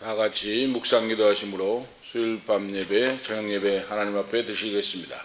다 같이 묵상 기도하심으로 수요일 밤 예배, 저녁 예배 하나님 앞에 드시겠습니다.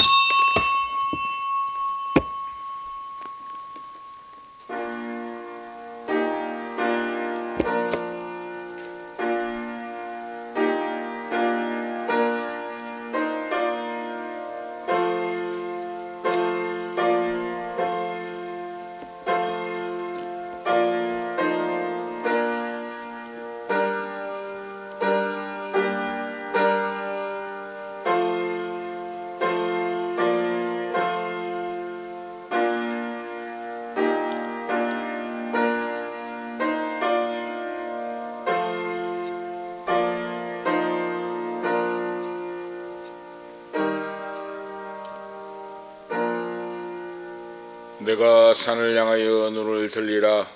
내가 산을 향하여 눈을 들리라.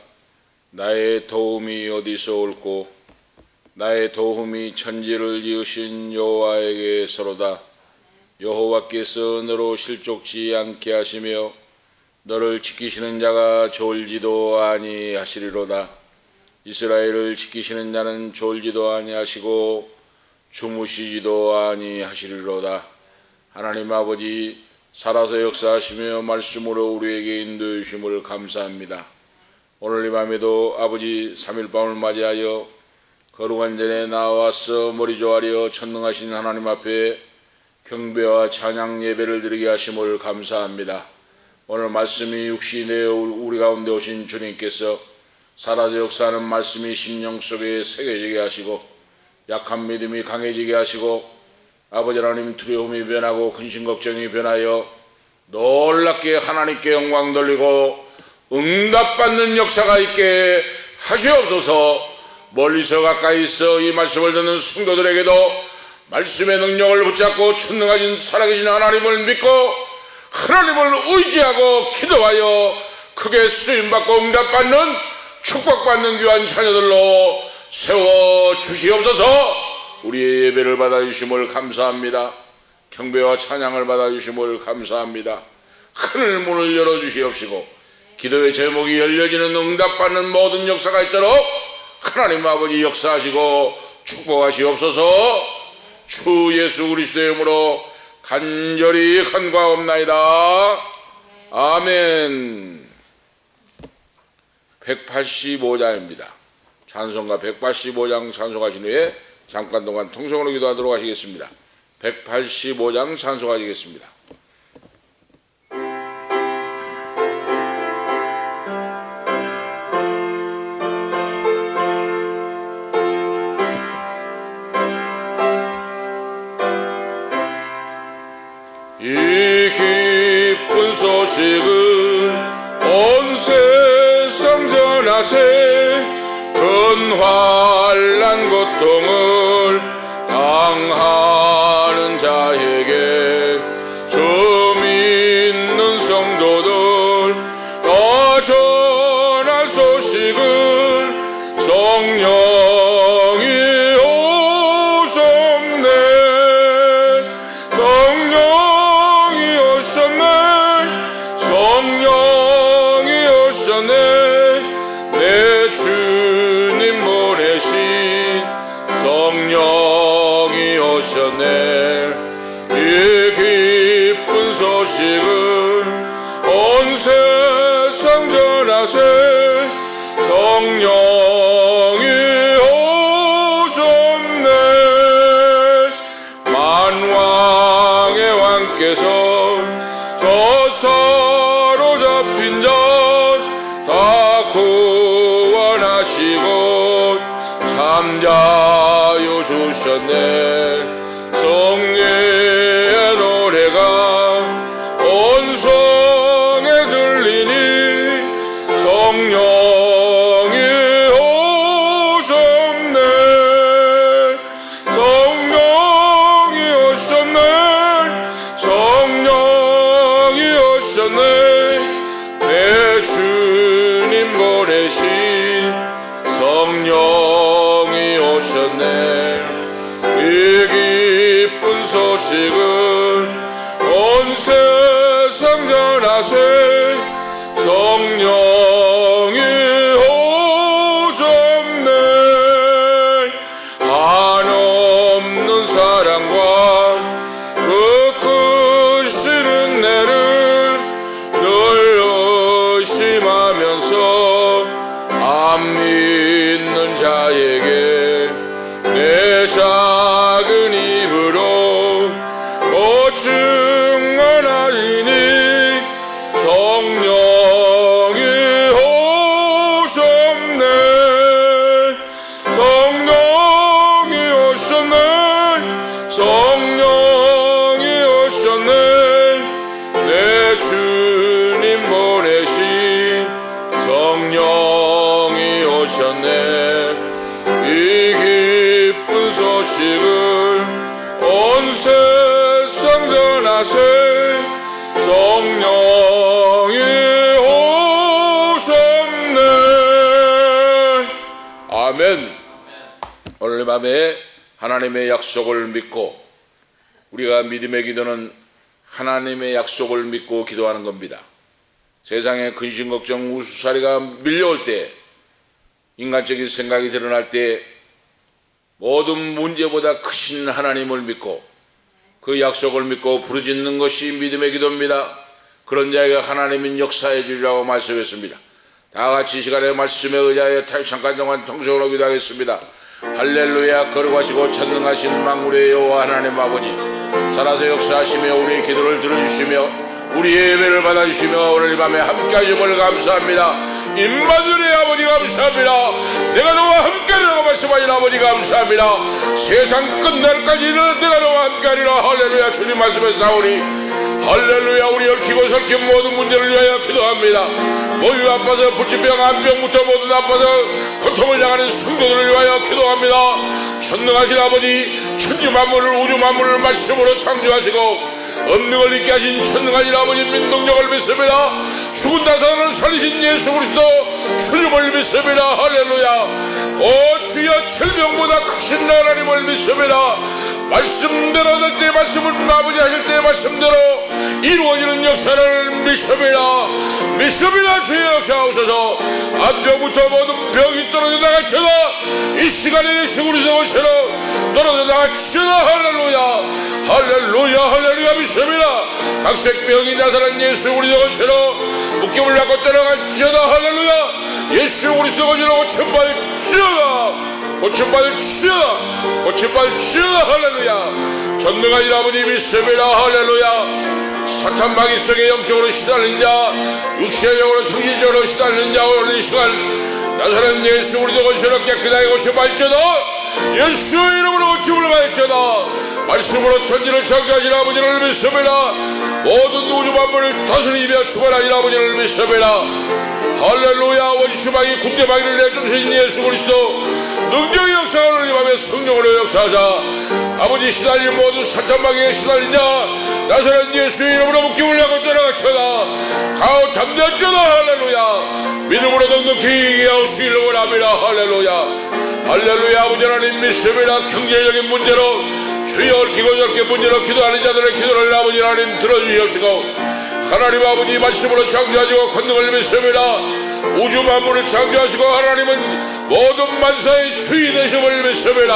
나의 도움이 어디서 올꼬? 나의 도움이 천지를 지으신 여호와에게서로다. 여호와께서 너로 실족지 않게 하시며 너를 지키시는 자가 졸지도 아니하시리로다. 이스라엘을 지키시는 자는 졸지도 아니하시고 주무시지도 아니하시리로다. 하나님 아버지, 살아서 역사하시며 말씀으로 우리에게 인도해 주심을 감사합니다. 오늘 이 밤에도 아버지 3일밤을 맞이하여 거룩한 전에 나와서 머리 조아려 천능하신 하나님 앞에 경배와 찬양 예배를 드리게 하심을 감사합니다. 오늘 말씀이 육신이 되어 우리 가운데 오신 주님께서 살아서 역사하는 말씀이 심령 속에 새겨지게 하시고 약한 믿음이 강해지게 하시고 아버지 하나님 두려움이 변하고 근심 걱정이 변하여 놀랍게 하나님께 영광 돌리고 응답받는 역사가 있게 하시옵소서. 멀리서 가까이서 이 말씀을 듣는 성도들에게도 말씀의 능력을 붙잡고 전능하신 살아계신 하나님을 믿고 하나님을 의지하고 기도하여 크게 쓰임받고 응답받는 축복받는 귀한 자녀들로 세워주시옵소서. 우리의 예배를 받아주심을 감사합니다. 경배와 찬양을 받아주심을 감사합니다. 하늘 문을 열어주시옵시고 기도의 제목이 열려지는 응답받는 모든 역사가 있도록 하나님 아버지 역사하시고 축복하시옵소서. 주 예수 그리스도의 이름으로 간절히 간구하옵나이다. 아멘. 185장입니다. 찬송가 185장 찬송하신 후에 잠깐 동안 통성으로 기도하도록 하시겠습니다. 185장 찬송하시겠습니다. 이 기쁜 소식을 온 세상 전하세. 큰 환난 고통을 당하는 자에게 주 믿는 성도들 다 전할 소식을 성령이 오셨네. 성령이 오셨네. 성령이 오셨네. 내 주님 보내신 성령이 오셨네. 이 기쁜 소식을 온 세상 전하세. 성령이 오셨네. 만왕의 왕께서 저 사로잡힌 자 다 구원하시고 잠자유 주셨네. 성례의 노래가 온 성에 들리니 성령이 오셨네. 성령이 오셨네. 성령이 오셨네. 내 주님 보내신 성령이 오셨네. 이 기쁜 소식을 온 세상 전하세. 성령이 오셨네. 전하세 성령이 오셨네. 아멘. 오늘 밤에 하나님의 약속을 믿고, 우리가 믿음의 기도는 하나님의 약속을 믿고 기도하는 겁니다. 세상에 근심, 걱정, 우수사리가 밀려올 때, 인간적인 생각이 드러날 때 모든 문제보다 크신 하나님을 믿고 그 약속을 믿고 부르짖는 것이 믿음의 기도입니다. 그런 자에게 하나님은 역사해 주리라고 말씀했습니다. 다 같이 이 시간에 말씀에 의하여 잠깐 동안 통성으로 기도하겠습니다. 할렐루야. 거룩하시고 전능하신 만물의 여호와 하나님 아버지, 살아서 역사하시며 우리의 기도를 들어주시며 우리의 예배를 받아주시며 오늘 이 밤에 함께 하심을 감사합니다. 임마누엘의 아버지 감사합니다. 내가 너와 함께하리라고 말씀하신 아버지 감사합니다. 세상 끝날까지는 내가 너와 함께하리라. 할렐루야. 주님 말씀하사오니 할렐루야. 우리 얽히고 설킨 모든 문제를 위하여 기도합니다. 모유 아파서 불치병, 암병부터 모두 아파서 고통을 당하는 성도들을 위하여 기도합니다. 전능하신 아버지, 천지 만물을, 우주 만물을 말씀으로 창조하시고 없는 걸 있게 하신 천능하신 아버지 능력을 믿습니다. 죽은 자살을 살리신 예수 그리스도 주님을 믿습니다. 할렐루야. 오 주여, 질병보다 크신 하나님을 믿습니다. 말씀대로 될 때 말씀을 아버지 하실 때 말씀대로 이루어지는 역사를 믿습니다. 믿습니다. 주여 역사하옵소서. 안병부터 모든 병이 떨어져 나갈지어다. 이 시간에 예수 그리스도 오시러 떨어져 나갈지어다. 할렐루야. 할렐루야. 할렐루야. 믿습니다. 각색병이 나타난 예수 그리스도 오시러 묶임을 갖고 떠나갈지어다. 할렐루야. 예수 그리스도 오시러 고침받을지어다. 고침받을지어다. 고침받을지어다. 할렐루야. 전능하신 아버지 믿습니다. 할렐루야. 사탄 마귀 속에 영적으로 시달린 자, 육체적으로 정신적으로 시달린 자, 오늘 이 시간 나사렛 예수 그리스도 고시로 깨끗하게 고침받을지어다. 예수 이름으로 고침을 받을지어다. 말씀으로 천지를 창조하신 아버지를 믿습니다. 모든 우주 만물을 다스리며 주관하신 아버지를 믿습니다. 할렐루야. 원수마귀 군대마귀를 내쫓으신 예수 그리스도 능력의 역사를 임하며 성령으로 역사하자. 아버지 시달린 모든 사탄마귀에 시달린 자 나사렛 예수 이름으로 묶임을 하고 떠나가쳐다. 가오 담대하쩌다. 할렐루야. 믿음으로 넉넉히 얘기하시기를 원합니다. 할렐루야. 할렐루야. 아버지 하나님 믿습니다. 경제적인 문제로 주여 얽히고 저렇게 문제로 기도하는 자들의 기도를 아버지 하나님 들어주시옵시고, 하나님 아버지 말씀으로 창조하시고 권능을 믿습니다. 우주 만물을 창조하시고 하나님은 모든 만사의 주인 되심을 믿습니다.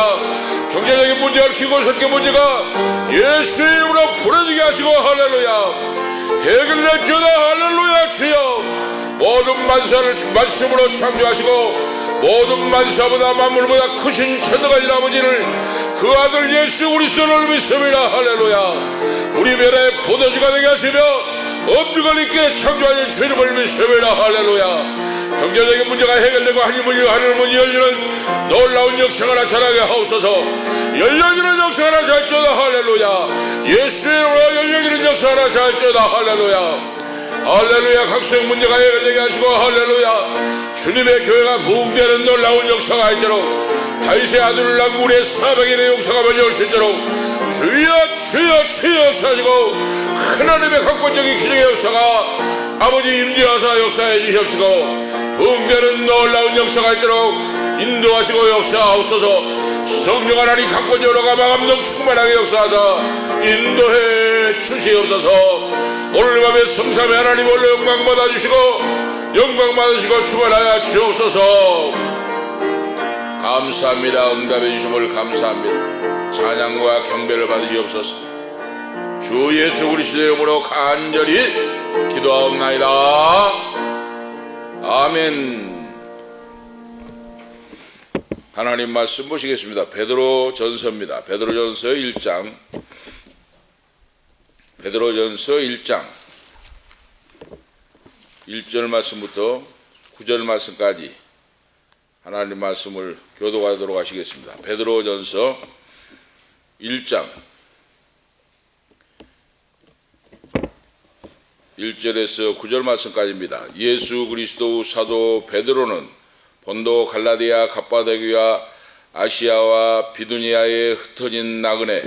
경제적인 문제, 얽히고 섞인 문제가 예수 이름으로 풀어지게 하시고 할렐루야. 해결되주다. 할렐루야. 주여 모든 만사를 말씀으로 창조하시고 모든 만사보다 만물보다 크신 천능하신 아버지를 그 아들 예수 그리스도를 믿습니다. 할렐루야. 우리 별의 포도주가 되게 하시며 없는 걸 있게 창조하신 주님을 믿습니다. 할렐루야. 경제적인 문제가 해결되고 하늘 문이 열리는 놀라운 역사가 나타나게 하옵소서. 열려지는 역사가 나타날지어다. 할렐루야. 예수 이름으로 열려지는 역사가 나타날지어다. 할렐루야. 할렐루야. 각종 문제가 해결되게 하시고 할렐루야. 주님의 교회가 부흥되는 놀라운 역사가 있도록, 다윗의 아들을 낳고 우리의 사방인의 역사가 벌려올 수 있도록 주여 역사하시고 하나님의 각본적인 기적의 역사가 아버지 임재하사 역사해 주시옵시고 부흥되는 놀라운 역사가 있도록 인도하시고 역사하옵소서. 성령 하나님 각본적으로 마감동 충만하게 역사하사 인도해 주시옵소서. 오늘 밤에 성삼의 하나님 올로 영광 받아주시고 영광 받으시고 충만하여 주옵소서. 감사합니다. 응답해 주심을 감사합니다. 찬양과 경배를 받으시옵소서. 주 예수 그리스도의 이름으로 간절히 기도하옵나이다. 아멘. 하나님 말씀 보시겠습니다. 베드로전서입니다. 베드로전서 1장. 베드로전서 1장 1절 말씀부터 9절 말씀까지 하나님 말씀을 교독하도록 하시겠습니다. 베드로전서 1장 1절에서 9절 말씀까지입니다. 예수 그리스도 사도 베드로는 본도, 갈라디아, 갑바도기와 아시아와 비두니아에 흩어진 나그네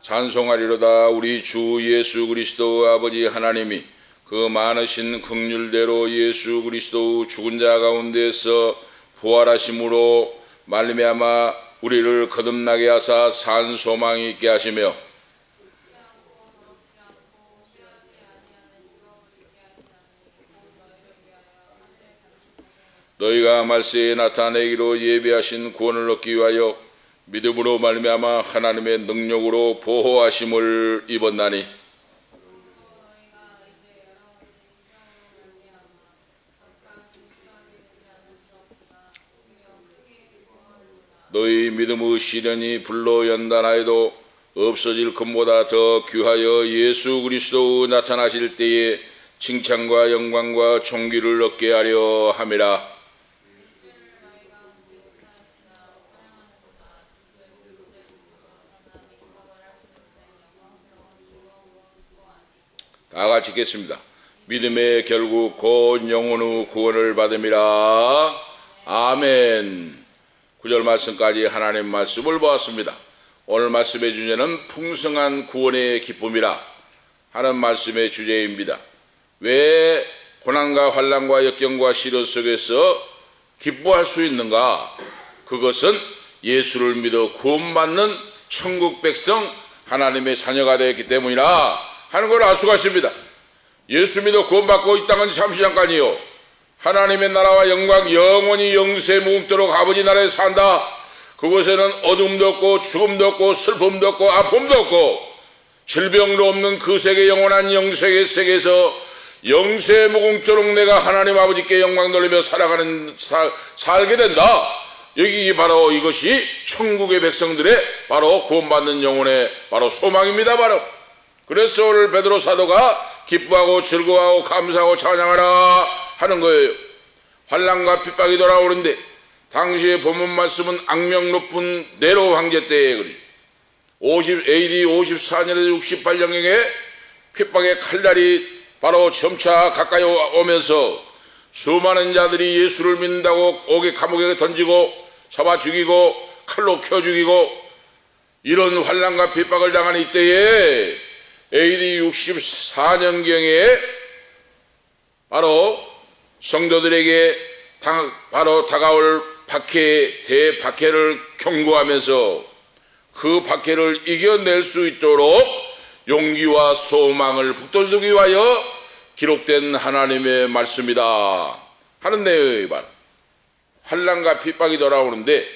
찬송하리로다. 우리 주 예수 그리스도 아버지 하나님이 그 많으신 긍휼대로 예수 그리스도 죽은 자 가운데서 부활하심으로 말미암아 우리를 거듭나게 하사 산 소망이 있게 하시며 너희가 말세에 나타내기로 예비하신 구원을 얻기 위하여 믿음으로 말미암아 하나님의 능력으로 보호하심을 입었나니 너희 믿음의 시련이 불로 연단하여도 없어질 것보다 더 귀하여 예수 그리스도 나타나실 때에 칭찬과 영광과 존귀를 얻게 하려 함이라. 다 같이 읽겠습니다. 믿음의 결국 곧 영혼의 구원을 받음이라. 아멘. 9절 말씀까지 하나님 말씀을 보았습니다. 오늘 말씀의 주제는 풍성한 구원의 기쁨이라 하는 말씀의 주제입니다. 왜 고난과 환난과 역경과 시련 속에서 기뻐할 수 있는가? 그것은 예수를 믿어 구원받는 천국 백성 하나님의 자녀가 되었기 때문이라 하는 걸 알 수가 있습니다. 예수 믿어 구원받고 이 땅은 잠시 잠깐이요. 하나님의 나라와 영광 영원히 영세 무궁토록 아버지 나라에 산다. 그곳에는 어둠도 없고 죽음도 없고 슬픔도 없고 아픔도 없고 질병도 없는 그 세계 영원한 영세의 세계에서 영세 무궁토록 내가 하나님 아버지께 영광 돌리며 살게 된다. 여기 바로 이것이 천국의 백성들의 바로 구원받는 영혼의 바로 소망입니다. 바로 그래서 오늘 베드로 사도가 기뻐하고 즐거워하고 감사하고 찬양하라 하는 거예요. 환난과 핍박이 돌아오는데 당시의 본문 말씀은 악명 높은 네로 황제 때에 AD 54년에서 68년경에 핍박의 칼날이 바로 점차 가까이 오면서 수많은 자들이 예수를 믿는다고 감옥에 던지고 잡아 죽이고 칼로 켜 죽이고 이런 환난과 핍박을 당하는 이때에 AD 64년경에 바로 성도들에게 바로 다가올 대박해를 경고하면서 그 박해를 이겨낼 수 있도록 용기와 소망을 북돋우기 위하여 기록된 하나님의 말씀이다 하는 내용이 바로 환난과 핍박이 돌아오는데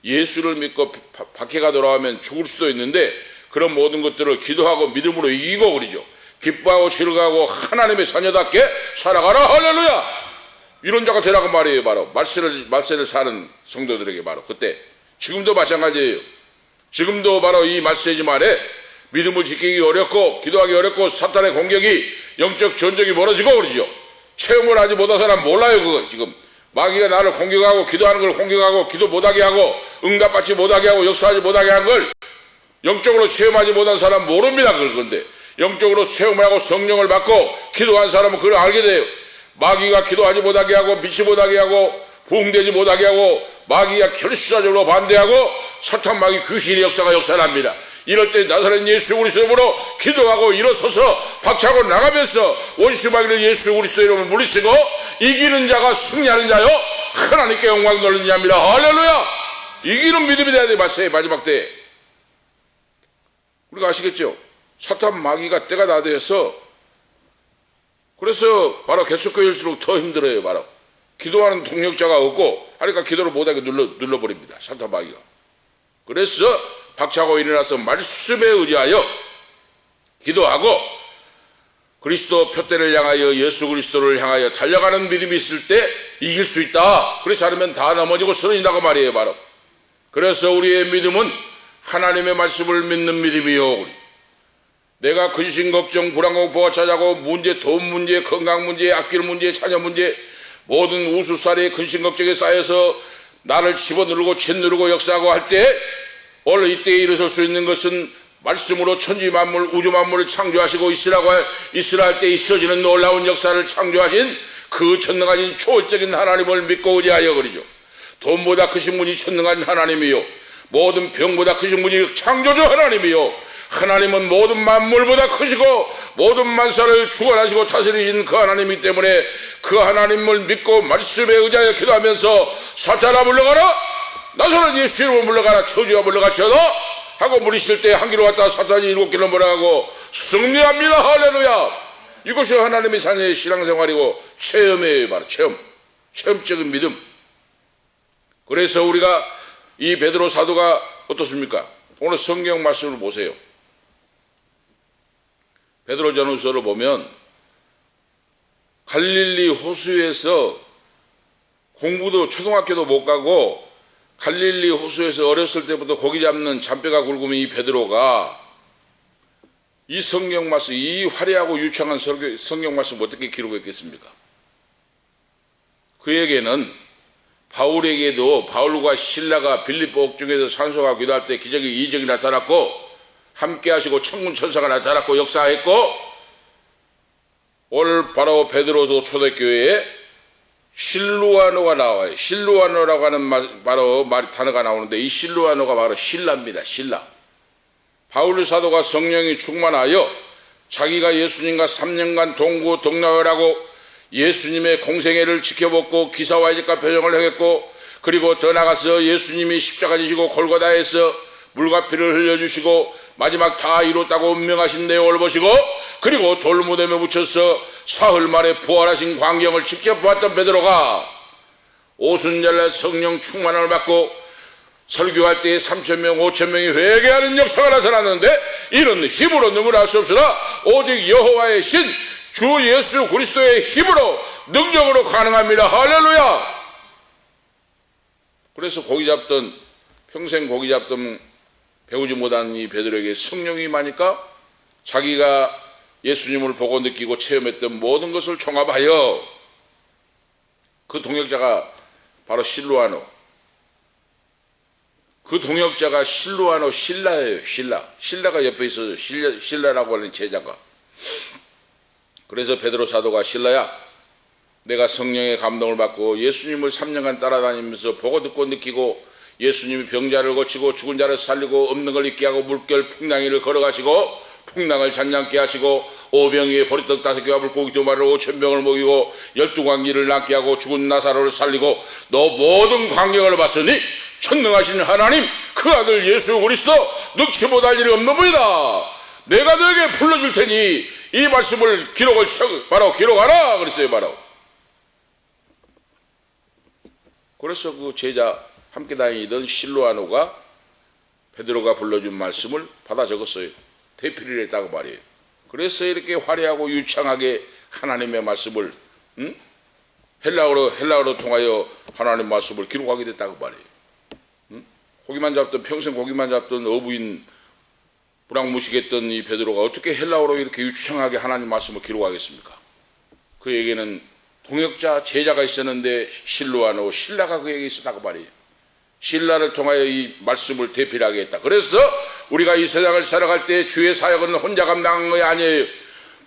예수를 믿고 박해가 돌아오면 죽을 수도 있는데 그런 모든 것들을 기도하고 믿음으로 이기고 그러죠. 기뻐하고 즐거워하고 하나님의 자녀답게 살아가라. 할렐루야. 이런 자가 되라고 말이에요. 바로 말세를 사는 성도들에게 바로 그때 지금도 마찬가지예요. 지금도 바로 이 말세지 말에 믿음을 지키기 어렵고 기도하기 어렵고 사탄의 공격이 영적 전쟁이 벌어지고 그러죠. 체험을 하지 못한 사람 몰라요. 그거 지금 마귀가 나를 공격하고 기도하는 걸 공격하고 기도 못하게 하고 응답받지 못하게 하고 역사하지 못하게 한 걸 영적으로 체험하지 못한 사람 모릅니다. 그런데 영적으로 체험을 하고 성령을 받고 기도한 사람은 그걸 알게 돼요. 마귀가 기도하지 못하게 하고 믿지 못하게 하고 부흥되지 못하게 하고 마귀가 결실적으로 반대하고 사탄 마귀 귀신의 역사가 역사합니다. 이럴 때 나사렛 예수 그리스도 이름으로 기도하고 일어서서 박차고 나가면서 원수 마귀를 예수 그리스도 이름으로 물리치고 이기는 자가 승리하는 자요 하나님께 영광 돌리는 자입니다. 할렐루야. 이기는 믿음이 돼야 돼. 마지막 때에 우리가 아시겠죠? 사탄 마귀가 때가 다 돼서 그래서 바로 개척교일수록 더 힘들어요. 바로 기도하는 동력자가 없고 하니까 기도를 못하게 눌러버립니다. 사탄 마귀가. 그래서 박차고 일어나서 말씀에 의지하여 기도하고 그리스도 표대를 향하여 예수 그리스도를 향하여 달려가는 믿음이 있을 때 이길 수 있다. 그렇지 않으면 다 넘어지고 쓰러진다고 말이에요. 바로 그래서 우리의 믿음은 하나님의 말씀을 믿는 믿음이요. 내가 근심 걱정 불안 공포가 찾아오고 문제 돈 문제 건강 문제 아낄 문제 자녀 문제 모든 우수살이 근심 걱정에 쌓여서 나를 집어누르고 짓누르고 역사하고 할 때 오늘 이때에 일어설 수 있는 것은 말씀으로 천지 만물 우주 만물을 창조하시고 있으라 할 때 있어지는 놀라운 역사를 창조하신 그 전능하신 초월적인 하나님을 믿고 의지하여 그러죠. 돈보다 크신 분이 전능한 하나님이요 모든 병보다 크신 분이 창조주 하나님이요 하나님은 모든 만물보다 크시고 모든 만사를 주관하시고 다스리신 그 하나님이기 때문에 그 하나님을 믿고 말씀에 의지하여 기도하면서 사탄아 물러가라, 나서는 예수 이름으로 물러가라, 저주가 물러가쳐도 하고 물으실 때 한 길로 갔다 사탄이 7길로 몰아가고 승리합니다. 할렐루야. 이것이 하나님의 자녀의 신앙생활이고 체험이에요. 바로 체험적인 믿음. 그래서 우리가 이 베드로 사도가 어떻습니까? 오늘 성경 말씀을 보세요. 베드로 전후서를 보면 갈릴리 호수에서 공부도 초등학교도 못 가고 갈릴리 호수에서 어렸을 때부터 고기 잡는 잔뼈가 굵으면 이 베드로가 이 성경 말씀, 이 화려하고 유창한 성경 말씀을 어떻게 기록했겠습니까? 그에게는 바울에게도 바울과 실라가 빌립보 옥중에서 산소가 기도할 때 기적이 이적이 나타났고 함께 하시고 천군 천사가 나타났고 역사했고 오늘 바로 베드로도 초대교회에 실루아노가 나와요. 실루아노라고 하는 바로 단어가 나오는데 이 실루아노가 바로 신라입니다. 신라. 바울 사도가 성령이 충만하여 자기가 예수님과 3년간 동고동락을 하고 예수님의 공생애를 지켜보고 기사화이적과 표정을 행했고 그리고 더 나가서 예수님이 십자가 지시고 골고다에서 물과 피를 흘려주시고 마지막 다 이뤘다고 운명하신 내용을 보시고 그리고 돌무덤에 묻혀서 사흘 만에 부활하신 광경을 직접 보았던 베드로가 오순절날 성령 충만함을 받고 설교할 때 3,000명, 5,000명이 회개하는 역사가 나타났는데 이런 힘으로 누구나 할 수 없으나 오직 여호와의 신 주 예수 그리스도의 힘으로 능력으로 가능합니다. 할렐루야. 그래서 평생 고기 잡던 배우지 못한 이 베드로에게 성령이 임하니까 자기가 예수님을 보고 느끼고 체험했던 모든 것을 종합하여 그 동역자가 바로 실루아노. 그 동역자가 실루아노 신라예요. 신라가 옆에 있어서 신라라고 하는 제자가. 그래서 베드로 사도가 신라야, 내가 성령의 감동을 받고 예수님을 3년간 따라다니면서 보고 듣고 느끼고 예수님이 병자를 고치고 죽은 자를 살리고 없는 걸 있게 하고 물결 풍랑이를 걸어가시고 풍랑을 잔잔케 하시고 오병이에 보리떡 5개와 물고기 2마리로 5,000명을 먹이고 12광기를 낫게 하고 죽은 나사로를 살리고 너 모든 광경을 봤으니 전능하신 하나님 그 아들 예수 그리스도 능치 못할 일이 없는 분이다. 내가 너에게 불러줄 테니 이 말씀을 바로 기록하라 그랬어요. 바로. 그래서 그 제자 함께 다니던 실루아노가 베드로가 불러준 말씀을 받아 적었어요. 대필을 했다고 말이에요. 그래서 이렇게 화려하고 유창하게 하나님의 말씀을 헬라어로 통하여 하나님의 말씀을 기록하게 됐다고 말이에요. 평생 고기만 잡던 어부인 불황무식했던 이 베드로가 어떻게 헬라어로 이렇게 유창하게 하나님 말씀을 기록하겠습니까? 그에게는 동역자 제자가 있었는데 실루아노 신라가 그에게 있었다고 말이에요. 신라를 통하여 이 말씀을 대필하게 했다. 그래서 우리가 이 세상을 살아갈 때 주의 사역은 혼자 감당한 것이 아니에요.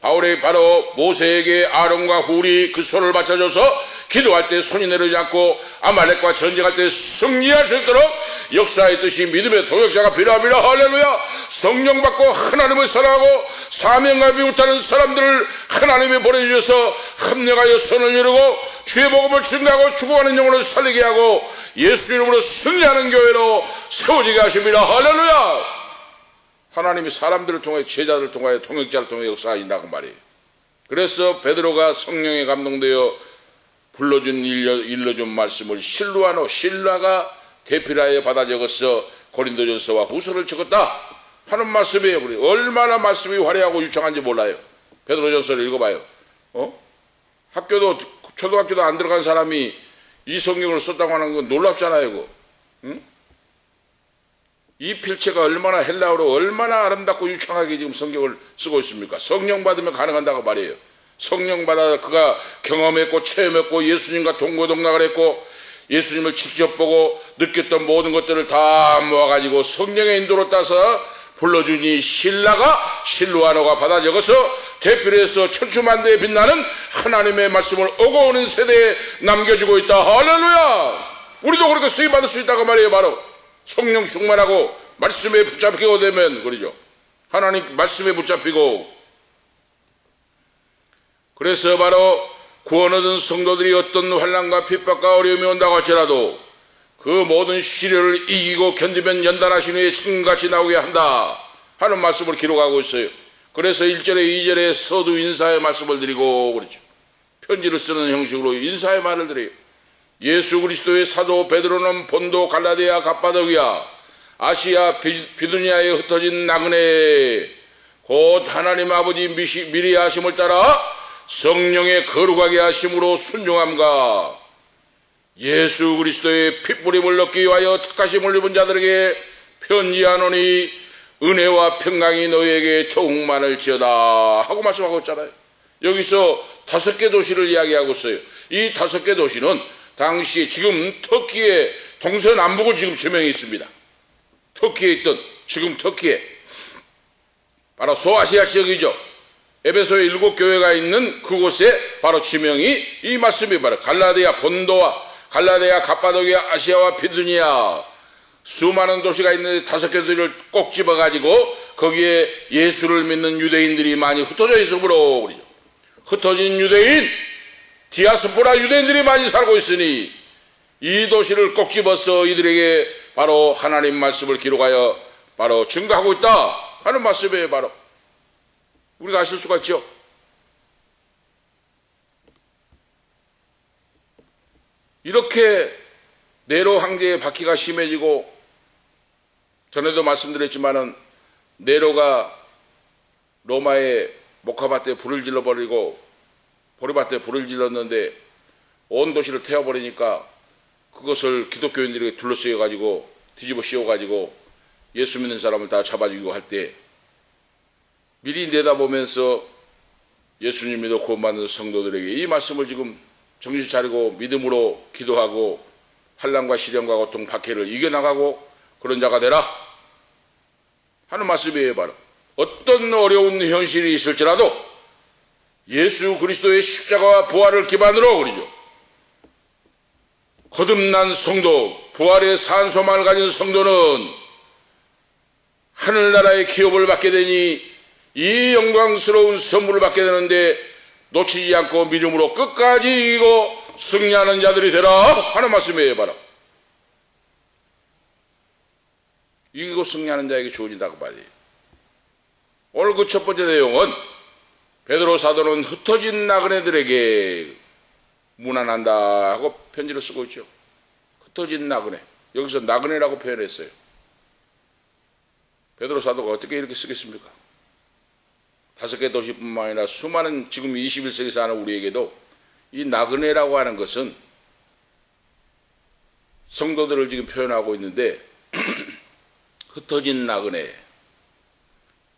바울이 바로 모세에게 아론과 훌이 그 손을 받쳐줘서 기도할 때 손이 내려오지 않고 아말렉과 전쟁할 때 승리할 수 있도록 역사했듯이 믿음의 동역자가 필요합니다. 할렐루야. 성령 받고 하나님을 사랑하고 사명감이 못하는 사람들을 하나님이 보내주셔서 합력하여 손을 이루고 주의 복음을 증거하고 죽어가는 영혼을 살리게 하고 예수 이름으로 승리하는 교회로 세워지게 하십니다. 할렐루야. 하나님이 사람들을 통해 제자들을 통하여 동역자를 통해 역사하신다고 말이에요. 그래서 베드로가 성령에 감동되어 일러준 말씀을 신라가 대필하여 받아 적어서 고린도전서와 후서를 적었다 하는 말씀이에요. 우리 얼마나 말씀이 화려하고 유창한지 몰라요. 베드로전서를 읽어봐요. 초등학교도 안 들어간 사람이 이 성경을 썼다고 하는 건 놀랍잖아요. 이거. 이 필체가 얼마나 헬라어로 얼마나 아름답고 유창하게 지금 성경을 쓰고 있습니까? 성령 받으면 가능한다고 말이에요. 성령 받아 그가 경험했고 체험했고 예수님과 동고동락을 했고 예수님을 직접 보고 느꼈던 모든 것들을 다 모아가지고 성령의 인도로 따서 불러주니 실루아노가 받아 적어서 대필해서 천추만대에 빛나는 하나님의 말씀을 오고 오는 세대에 남겨주고 있다. 할렐루야. 우리도 그렇게 쓰임받을 수 있다고 말이에요. 바로 성령 충만하고 말씀에 붙잡히게 되면 그러죠. 하나님 말씀에 붙잡히고, 그래서 바로 구원 얻은 성도들이 어떤 환난과 핍박과 어려움이 온다고 할지라도 그 모든 시련을 이기고 견디면 연단하신 후에 청같이 나오게 한다 하는 말씀을 기록하고 있어요. 그래서 1절에 2절에 서두 인사의 말씀을 드리고 그렇죠. 편지를 쓰는 형식으로 인사의 말을 드려요. 예수 그리스도의 사도 베드로는 본도, 갈라디아, 갑바도기아, 아시아, 비두니아에 흩어진 나그네 곧 하나님 아버지 미리 하심을 따라 성령의 거룩하게 하심으로 순종함과 예수 그리스도의 핏부림을 얻기 위하여 특하심을 입은 자들에게 편지하노니 은혜와 평강이 너희에게 더욱 많을지어다 하고 말씀하고 있잖아요. 여기서 5개 도시를 이야기하고 있어요. 이 5개 도시는 당시 지금 터키의 동서남북을 지금 지명해 있습니다. 터키에 있던 지금 터키에 바로 소아시아 지역이죠. 에베소에 7교회가 있는 그곳에 바로 지명이 이 말씀이 바로 갈라디아 본도와 갈라디아, 갑바도기아, 아시아와 비두니아 수많은 도시가 있는데 5개 도시를 꼭 집어가지고 거기에 예수를 믿는 유대인들이 많이 흩어져 있으므로 그러죠. 흩어진 유대인, 디아스포라 유대인들이 많이 살고 있으니 이 도시를 꼭 집어서 이들에게 바로 하나님 말씀을 기록하여 바로 증거하고 있다 하는 말씀이에요. 바로 우리가 아실 수가 있죠. 이렇게 네로 황제의 박해가 심해지고, 전에도 말씀드렸지만은 네로가 로마의 목화밭에 불을 질러버리고 보리밭에 불을 질렀는데 온 도시를 태워버리니까 그것을 기독교인들에게 둘러쓰여가지고 뒤집어 씌워가지고 예수 믿는 사람을 다 잡아 죽이고 할 때 미리 내다보면서 예수님 믿어 구원받는 성도들에게 이 말씀을 지금 정신 차리고 믿음으로 기도하고 환난과 시련과 고통, 박해를 이겨나가고 그런 자가 되라 하는 말씀이에요. 바로 어떤 어려운 현실이 있을지라도 예수 그리스도의 십자가와 부활을 기반으로 그러죠. 거듭난 성도, 부활의 산소만을 가진 성도는 하늘나라의 기업을 받게 되니 이 영광스러운 선물을 받게 되는데 놓치지 않고 믿음으로 끝까지 이기고 승리하는 자들이 되라 하는 말씀이에요. 바로 이기고 승리하는 자에게 주어진다고 말이에요. 오늘 그 첫 번째 내용은 베드로 사도는 흩어진 나그네들에게 문안한다 하고 편지를 쓰고 있죠. 흩어진 나그네, 여기서 나그네라고 표현했어요. 베드로 사도가 어떻게 이렇게 쓰겠습니까? 5개 도시뿐만 아니라 수많은 지금 21세기 사는 우리에게도 이 나그네라고 하는 것은 성도들을 지금 표현하고 있는데 흩어진 나그네,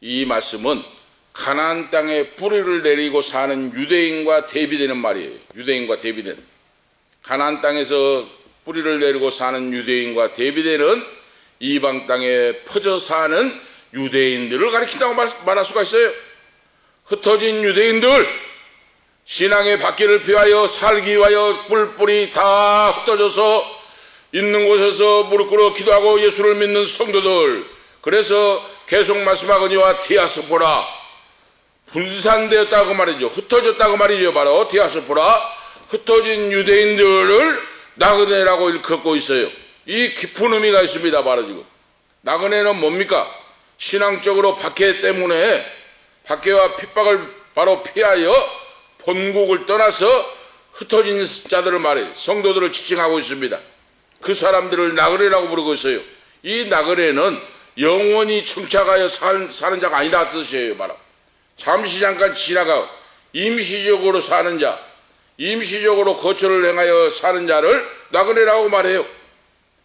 이 말씀은 가나안 땅에 뿌리를 내리고 사는 유대인과 대비되는 말이에요. 유대인과 대비되는, 가나안 땅에서 뿌리를 내리고 사는 유대인과 대비되는 이방 땅에 퍼져 사는 유대인들을 가리킨다고 말할 수가 있어요. 흩어진 유대인들, 신앙의 바퀴를 피하여 살기 위하여 뿔뿔이 다 흩어져서 있는 곳에서 무릎 꿇어 기도하고 예수를 믿는 성도들, 그래서 계속 말씀하거니와 디아스포라, 분산되었다고 말이죠. 흩어졌다고 말이죠. 바로 디아스포라, 흩어진 유대인들을 나그네라고 일컫고 있어요. 이 깊은 의미가 있습니다. 바로 지금 나그네는 뭡니까? 신앙적으로 박해 때문에 박해와 핍박을 바로 피하여 본국을 떠나서 흩어진 자들을 말해요. 성도들을 지칭하고 있습니다. 그 사람들을 나그네라고 부르고 있어요. 이 나그네는 영원히 정착하여 사는 자가 아니다 뜻이에요. 바로 잠시 잠깐 지나가 임시적으로 사는 자, 임시적으로 거처를 행하여 사는 자를 나그네라고 말해요.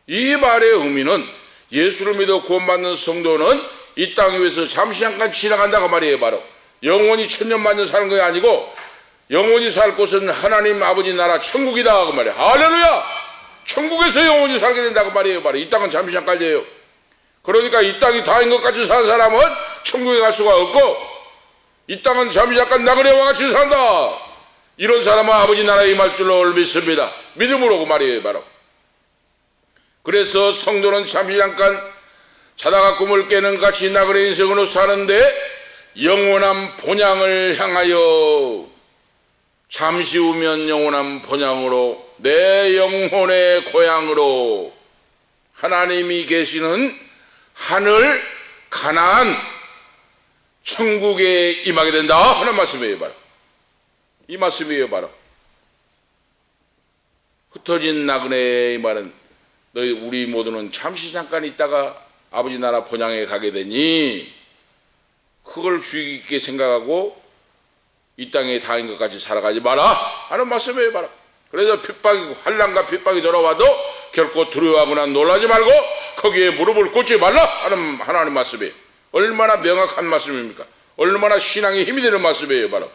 이 말의 의미는 예수를 믿어 구원받는 성도는 이 땅 위에서 잠시 잠깐 지나간다고 말이에요. 바로 영원히 천년만년 사는 것이 아니고 영원히 살 곳은 하나님 아버지 나라 천국이다 그 말이에요. 할렐루야! 천국에서 영원히 살게 된다고 말이에요. 바로 이 땅은 잠시 잠깐이에요. 그러니까 이 땅이 다인 것 같이 사는 사람은 천국에 갈 수가 없고 이 땅은 잠시 잠깐 나그네와 같이 산다. 이런 사람은 아버지 나라에 임할 줄로 믿습니다. 믿음으로 그 말이에요. 바로 그래서 성도는 잠시 잠깐 자다가 꿈을 깨는 같이 나그네 인생으로 사는데 영원한 본향을 향하여 잠시 후면 영원한 본향으로 내 영혼의 고향으로 하나님이 계시는 하늘 가나안 천국에 임하게 된다 하는 말씀이에요. 바로 이 말씀이에요. 바로 흩어진 나그네의 말은 너희 우리 모두는 잠시 잠깐 있다가 아버지 나라 본향에 가게 되니 그걸 주의 깊게 생각하고 이 땅에 다인 것 같이 살아가지 마라 하는 말씀이에요. 바로 그래서 핍박이 환난과 핍박이 돌아와도 결코 두려워하거나 놀라지 말고 거기에 무릎을 꿇지 말라 하는 하나님 말씀이에요. 얼마나 명확한 말씀입니까? 얼마나 신앙에 힘이 되는 말씀이에요. 바로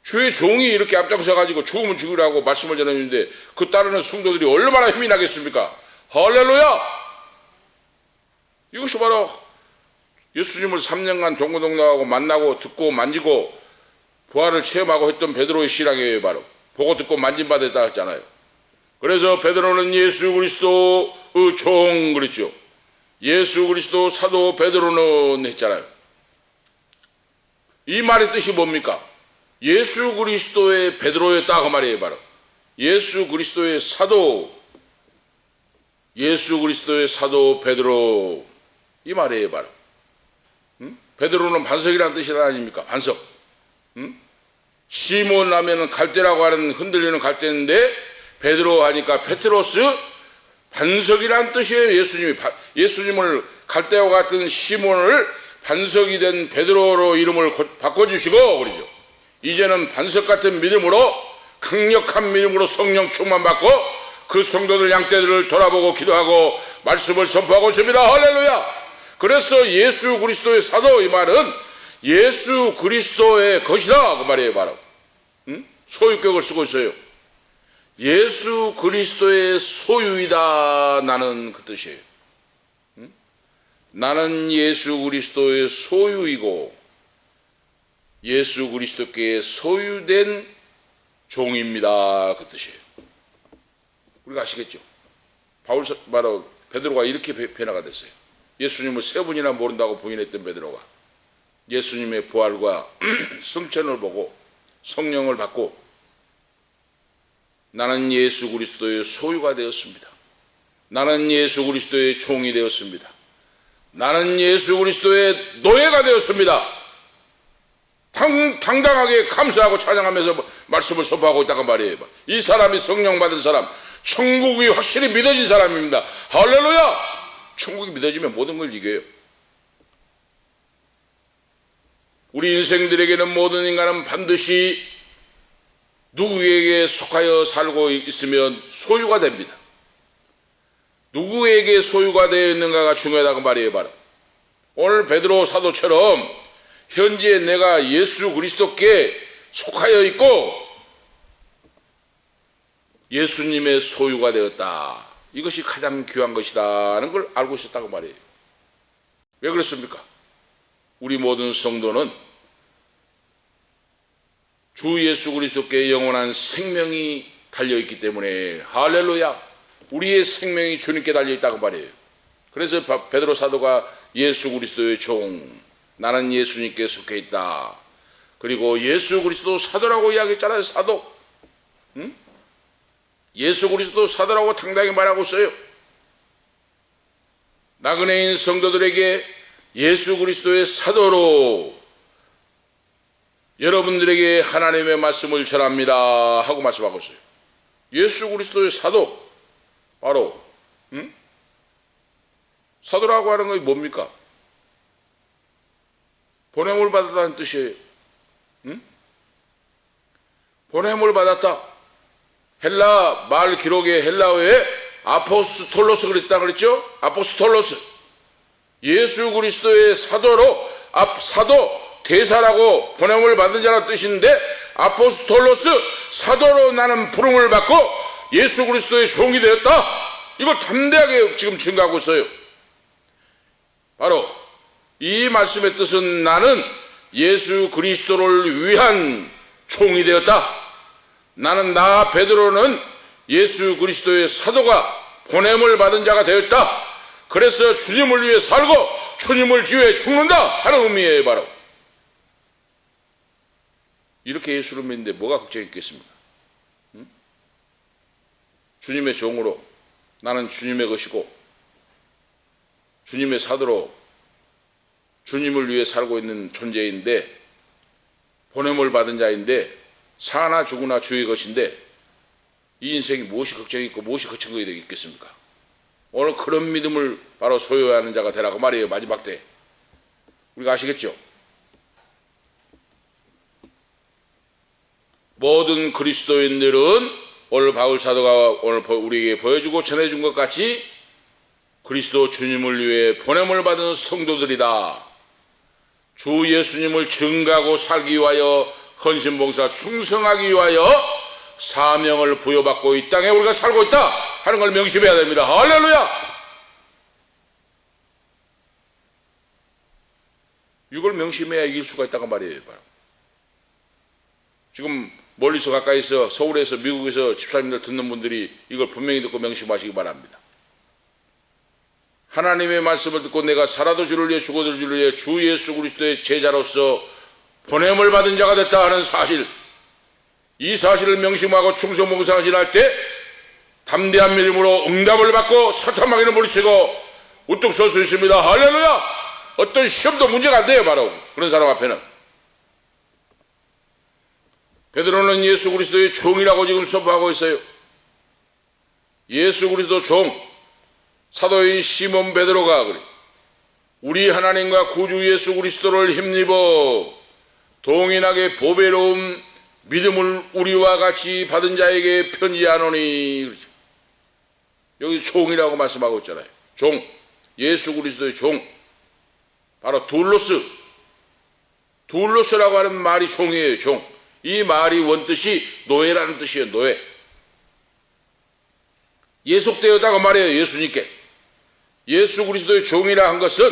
주의 종이 이렇게 앞장서 가지고 죽으면 죽으라고 말씀을 전했는데 그 따르는 성도들이 얼마나 힘이 나겠습니까? 할렐루야! 이것이 바로 예수님을 3년간 종고동락하고 만나고 듣고 만지고 부활을 체험하고 했던 베드로의 신앙이에요. 바로 보고 듣고 만진받았다 했잖아요. 그래서 베드로는 예수 그리스도의 종 그랬죠. 예수 그리스도 사도 베드로는 했잖아요. 이 말의 뜻이 뭡니까? 예수 그리스도의 베드로였다 그 말이에요. 바로 예수 그리스도의 사도, 예수 그리스도의 사도 베드로 이 말이에요. 바로 베드로는 반석이라는 뜻이 아닙니까? 반석. 시몬 하면은 갈대라고 하는 흔들리는 갈대인데 베드로 하니까 페트로스 반석이라는 뜻이에요. 예수님을 갈대와 같은 시몬을 반석이 된 베드로로 이름을 바꿔주시고 그러죠. 이제는 반석 같은 믿음으로 강력한 믿음으로 성령 충만받고 그 성도들 양떼들을 돌아보고 기도하고 말씀을 선포하고 있습니다. 할렐루야. 그래서 예수 그리스도의 사도 이 말은 예수 그리스도의 것이다 그 말이에요. 바로 소유격을 쓰고 있어요. 예수 그리스도의 소유이다 나는 그 뜻이에요. 나는 예수 그리스도의 소유이고 예수 그리스도께 소유된 종입니다 그 뜻이에요. 우리가 아시겠죠? 바로 베드로가 이렇게 변화가 됐어요. 예수님을 세 번이나 모른다고 부인했던 베드로가 예수님의 부활과 승천을 보고 성령을 받고 나는 예수 그리스도의 소유가 되었습니다. 나는 예수 그리스도의 종이 되었습니다. 나는 예수 그리스도의 노예가 되었습니다. 당당하게 감사하고 찬양하면서 말씀을 선포하고 있다고 말이에요. 이 사람이 성령 받은 사람, 천국이 확실히 믿어진 사람입니다. 할렐루야! 천국이 믿어지면 모든 걸 이겨요. 우리 인생들에게는 모든 인간은 반드시 누구에게 속하여 살고 있으면 소유가 됩니다. 누구에게 소유가 되어 있는가가 중요하다고 말이에요. 바로 오늘 베드로 사도처럼 현재 내가 예수 그리스도께 속하여 있고 예수님의 소유가 되었다. 이것이 가장 귀한 것이다는 걸 알고 있었다고 말이에요. 왜 그렇습니까? 우리 모든 성도는 주 예수 그리스도께 영원한 생명이 달려있기 때문에 할렐루야 우리의 생명이 주님께 달려있다고 말이에요. 그래서 베드로 사도가 예수 그리스도의 종 나는 예수님께 속해 있다. 그리고 예수 그리스도 사도라고 이야기했잖아요. 사도 예수 그리스도 사도라고 당당히 말하고 있어요. 나그네인 성도들에게 예수 그리스도의 사도로 여러분들에게 하나님의 말씀을 전합니다 하고 말씀하고 있어요. 예수 그리스도의 사도 바로 사도라고 하는 것이 뭡니까? 보냄을 받았다는 뜻이에요. 보냄을 받았다. 헬라 말 기록의 헬라어에 아포스톨로스 그랬다 그랬죠? 아포스톨로스 예수 그리스도의 사도로 사도 대사라고 보냄을 받은 자라는 뜻인데 아포스톨로스 사도로 나는 부름을 받고 예수 그리스도의 종이 되었다. 이걸 담대하게 지금 증거하고 있어요. 바로 이 말씀의 뜻은 나는 예수 그리스도를 위한 종이 되었다. 나는 나 베드로는 예수 그리스도의 사도가 보냄을 받은 자가 되었다. 그래서 주님을 위해 살고 주님을 위해 죽는다 하는 의미예요. 바로 이렇게 예수를 믿는데 뭐가 걱정이 있겠습니까? 주님의 종으로 나는 주님의 것이고 주님의 사도로 주님을 위해 살고 있는 존재인데 보냄을 받은 자인데 사나 죽으나 주의 것인데 이 인생이 무엇이 걱정이 있고 무엇이 거친 것이 되겠습니까? 오늘 그런 믿음을 바로 소유하는 자가 되라고 말이에요. 마지막 때 우리가 아시겠죠? 모든 그리스도인들은 오늘 바울 사도가 오늘 우리에게 보여주고 전해준 것 같이 그리스도 주님을 위해 보냄을 받은 성도들이다. 주 예수님을 증거하고 살기 위하여 헌신봉사 충성하기 위하여 사명을 부여받고 이 땅에 우리가 살고 있다 하는 걸 명심해야 됩니다. 할렐루야! 이걸 명심해야 이길 수가 있다고 말이에요. 지금 멀리서 가까이서 서울에서 미국에서 집사님들 듣는 분들이 이걸 분명히 듣고 명심하시기 바랍니다. 하나님의 말씀을 듣고 내가 살아도 주를 위해 죽어도 주를 위해 주 예수 그리스도의 제자로서 보냄을 받은 자가 됐다 하는 사실, 이 사실을 명심하고 충성봉사를 지날 때 담대한 믿음으로 응답을 받고 사탄마귀를 물리치고 우뚝 설 수 있습니다. 할렐루야! 어떤 시험도 문제가 안 돼요. 바로 그런 사람 앞에는. 베드로는 예수 그리스도의 종이라고 지금 선포하고 있어요. 예수 그리스도 종, 사도인 시몬 베드로가 그래. 우리 하나님과 구주 예수 그리스도를 힘입어 동일하게 보배로운 믿음을 우리와 같이 받은 자에게 편지하노니. 그렇죠. 여기 종이라고 말씀하고 있잖아요. 종, 예수 그리스도의 종, 바로 둘로스라고 하는 말이 종이에요. 종. 이 말이 원뜻이 노예라는 뜻이에요. 노예. 예속되었다고 말해요. 예수님께. 예수 그리스도의 종이라 한 것은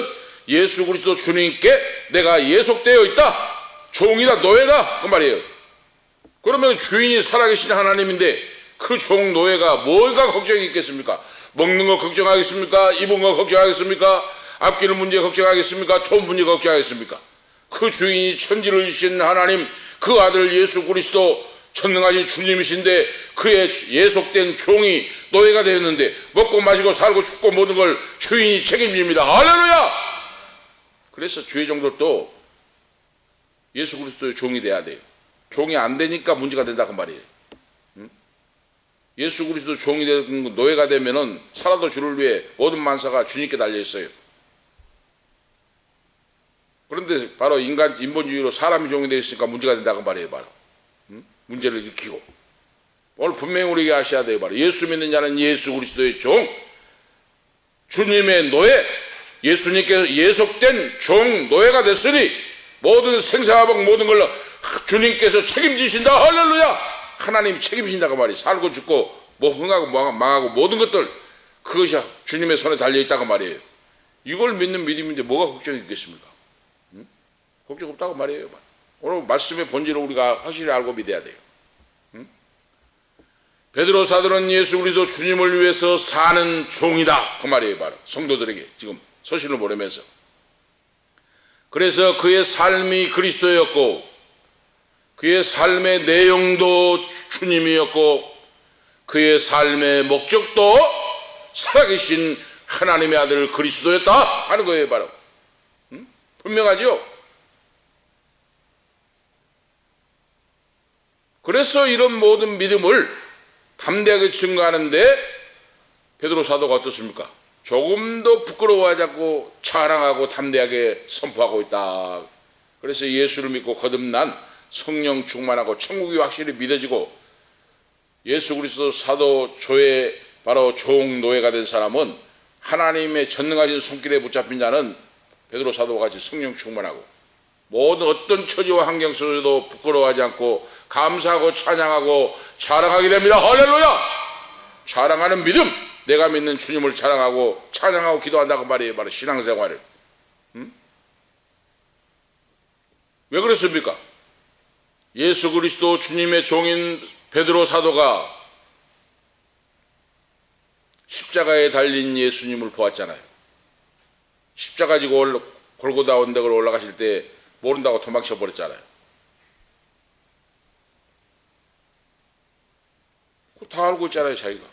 예수 그리스도 주님께 내가 예속되어 있다. 종이다, 노예다 그 말이에요. 그러면 주인이 살아계신 하나님인데 그 종 노예가 뭐가 걱정이 있겠습니까? 먹는 거 걱정하겠습니까? 입은 거 걱정하겠습니까? 앞길 문제 걱정하겠습니까? 돈 문제 걱정하겠습니까? 그 주인이 천지를 지신 하나님, 그 아들 예수 그리스도 전능하신 주님이신데 그의 예속된 종이 노예가 되었는데 먹고 마시고 살고 죽고 모든 걸 주인이 책임집니다. 할렐루야! 그래서 주의 종들도 예수 그리스도의 종이 돼야 돼요. 종이 안 되니까 문제가 된다 그 말이에요. 예수 그리스도 종이 되는 노예가 되면은 살아도 주를 위해 모든 만사가 주님께 달려 있어요. 그런데 바로 인본주의로 사람이 종이 되어 있으니까 문제가 된다고 말이에요. 바로 문제를 일으키고 오늘 분명히 우리에게 아셔야 돼요. 바로 예수 믿는 자는 예수 그리스도의 종, 주님의 노예, 예수님께서 예속된 종 노예가 됐으니 모든 생사화복 모든 걸로 주님께서 책임지신다. 할렐루야! 하나님이 책임지신다고 말이에요. 살고 죽고 뭐 흥하고 망하고 모든 것들 그것이 주님의 손에 달려있다고 말이에요. 이걸 믿는 믿음인데 뭐가 걱정이 있겠습니까? 걱정 없다고 말이에요. 오늘 말씀의 본질을 우리가 확실히 알고 믿어야 돼요. 베드로 사도는 예수 그리스도 주님을 위해서 사는 종이다 그 말이에요. 바로 성도들에게 지금 서신을 보내면서 그래서 그의 삶이 그리스도였고 그의 삶의 내용도 주님이었고 그의 삶의 목적도 살아계신 하나님의 아들 그리스도였다 하는 거예요. 바로 분명하죠? 그래서 이런 모든 믿음을 담대하게 증거하는데 베드로 사도가 어떻습니까? 조금도 부끄러워하지 않고 자랑하고 담대하게 선포하고 있다. 그래서 예수를 믿고 거듭난 성령 충만하고 천국이 확실히 믿어지고 예수 그리스도 사도조의 바로 종노예가 된 사람은 하나님의 전능하신 손길에 붙잡힌 자는 베드로 사도와 같이 성령 충만하고 모든 어떤 처지와 환경 속에서도 부끄러워하지 않고 감사하고 찬양하고 자랑하게 됩니다. 할렐루야! 자랑하는 믿음, 내가 믿는 주님을 자랑하고 찬양하고 기도한다고 말이에요. 바로 신앙생활을. 왜 그렇습니까? 예수 그리스도 주님의 종인 베드로 사도가 십자가에 달린 예수님을 보았잖아요. 십자가 지고 골고다 언덕으로 올라가실 때 모른다고 도망쳐 버렸잖아요. 다 알고 있잖아요, 자기가.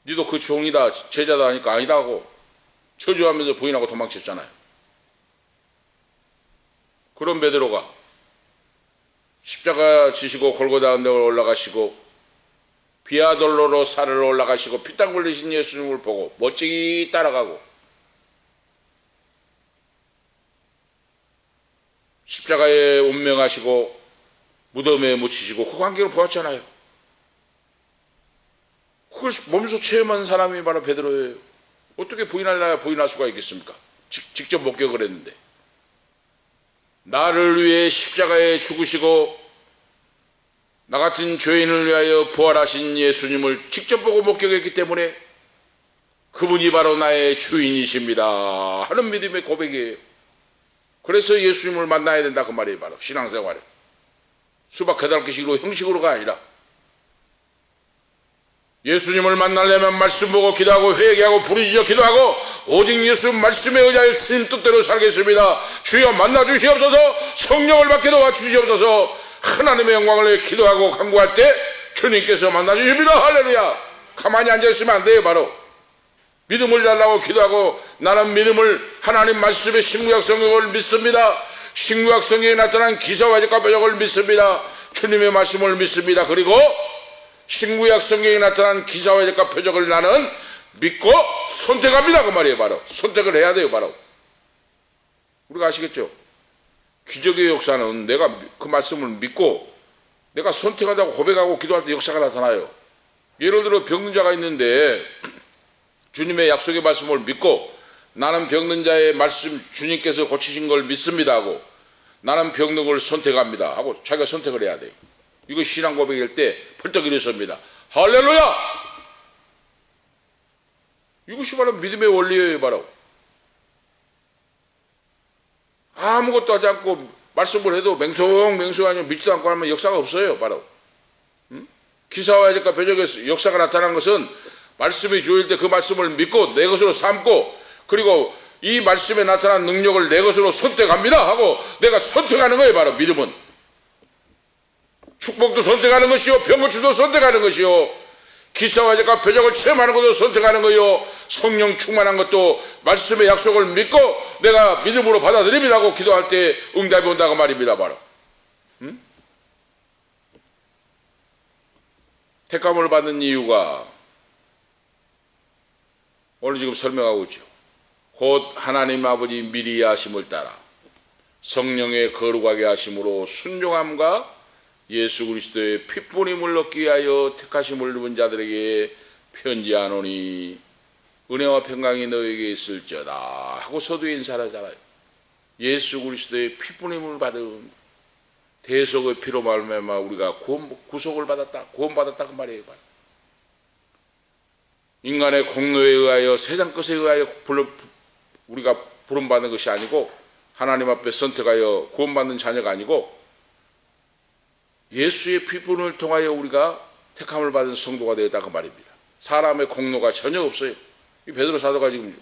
니도 그 종이다, 제자다 하니까 아니다 하고 저주하면서 부인하고 도망쳤잖아요. 그런 베드로가 십자가 지시고 골고다 언덕을 올라가시고 비아돌로로 산을 올라가시고 피땀 흘리신 예수님을 보고 멋지게 따라가고 십자가에 운명하시고 무덤에 묻히시고 그 광경을 보았잖아요. 그걸 몸소 체험한 사람이 바로 베드로예요. 어떻게 부인하려야 부인할 수가 있겠습니까? 직접 목격을 했는데. 나를 위해 십자가에 죽으시고 나 같은 죄인을 위하여 부활하신 예수님을 직접 보고 목격했기 때문에 그분이 바로 나의 주인이십니다 하는 믿음의 고백이에요. 그래서 예수님을 만나야 된다 그 말이에요. 바로 신앙생활에 수박 해달기식으로 형식으로가 아니라 예수님을 만나려면 말씀 보고 기도하고 회개하고 부르짖어 기도하고 오직 예수 말씀에 의하여 스님 뜻대로 살겠습니다. 주여 만나주시옵소서. 성령을 받게 도와주시옵소서. 하나님의 영광을 위해 기도하고 간구할 때 주님께서 만나주십니다. 할렐루야. 가만히 앉아있으면 안 돼요. 바로 믿음을 달라고 기도하고 나는 믿음을 하나님 말씀의 신구약 성경을 믿습니다. 신구약 성경에 나타난 기사와 기적과 표적을 믿습니다. 주님의 말씀을 믿습니다. 그리고 신구약 성경에 나타난 기사와 기적과 표적을 나는 믿고 선택합니다. 그 말이에요. 바로 선택을 해야 돼요. 바로 우리가 아시겠죠? 기적의 역사는 내가 그 말씀을 믿고 내가 선택한다고 고백하고 기도할 때 역사가 나타나요. 예를 들어 병든 자가 있는데 주님의 약속의 말씀을 믿고 나는 병든 자의 말씀 주님께서 고치신 걸 믿습니다 하고 나는 병든 걸 선택합니다 하고 자기가 선택을 해야 돼요. 이거 신앙 고백일 때 펄떡 일어섭니다. 할렐루야! 이것이 바로 믿음의 원리예요. 바로 아무것도 하지 않고 말씀을 해도 맹성맹성하니 믿지도 않고 하면 역사가 없어요. 바로 기사와 기적과 표적의 역사가 나타난 것은 말씀이 주어질 때 그 말씀을 믿고 내 것으로 삼고 그리고 이 말씀에 나타난 능력을 내 것으로 선택합니다 하고 내가 선택하는 거예요. 바로 믿음은 축복도 선택하는 것이요 병고침도 선택하는 것이요 기사와 기적과 표적을 체험하는 것도 선택하는 거요 성령 충만한 것도 말씀의 약속을 믿고 내가 믿음으로 받아들입니다 하고 기도할 때 응답이 온다고 말입니다. 바로 택함을 받는 이유가 오늘 지금 설명하고 있죠. 곧 하나님 아버지 미리 하심을 따라 성령의 거룩하게 하심으로 순종함과 예수 그리스도의 핏뿌림을 얻기 위하여 택하심을 입은 자들에게 편지하노니 은혜와 평강이 너에게 있을지어다 하고 서두에 인사를 하잖아요. 예수 그리스도의 핏뿌림을 받은 대속의 피로 말미암아 우리가 구속을 받았다, 구원받았다 그 말이에요. 인간의 공로에 의하여 세상 것에 의하여 우리가 부름받는 것이 아니고 하나님 앞에 선택하여 구원받는 자녀가 아니고 예수의 핏부름을 통하여 우리가 택함을 받은 성도가 되었다 그 말입니다. 사람의 공로가 전혀 없어요. 이 베드로 사도가 지금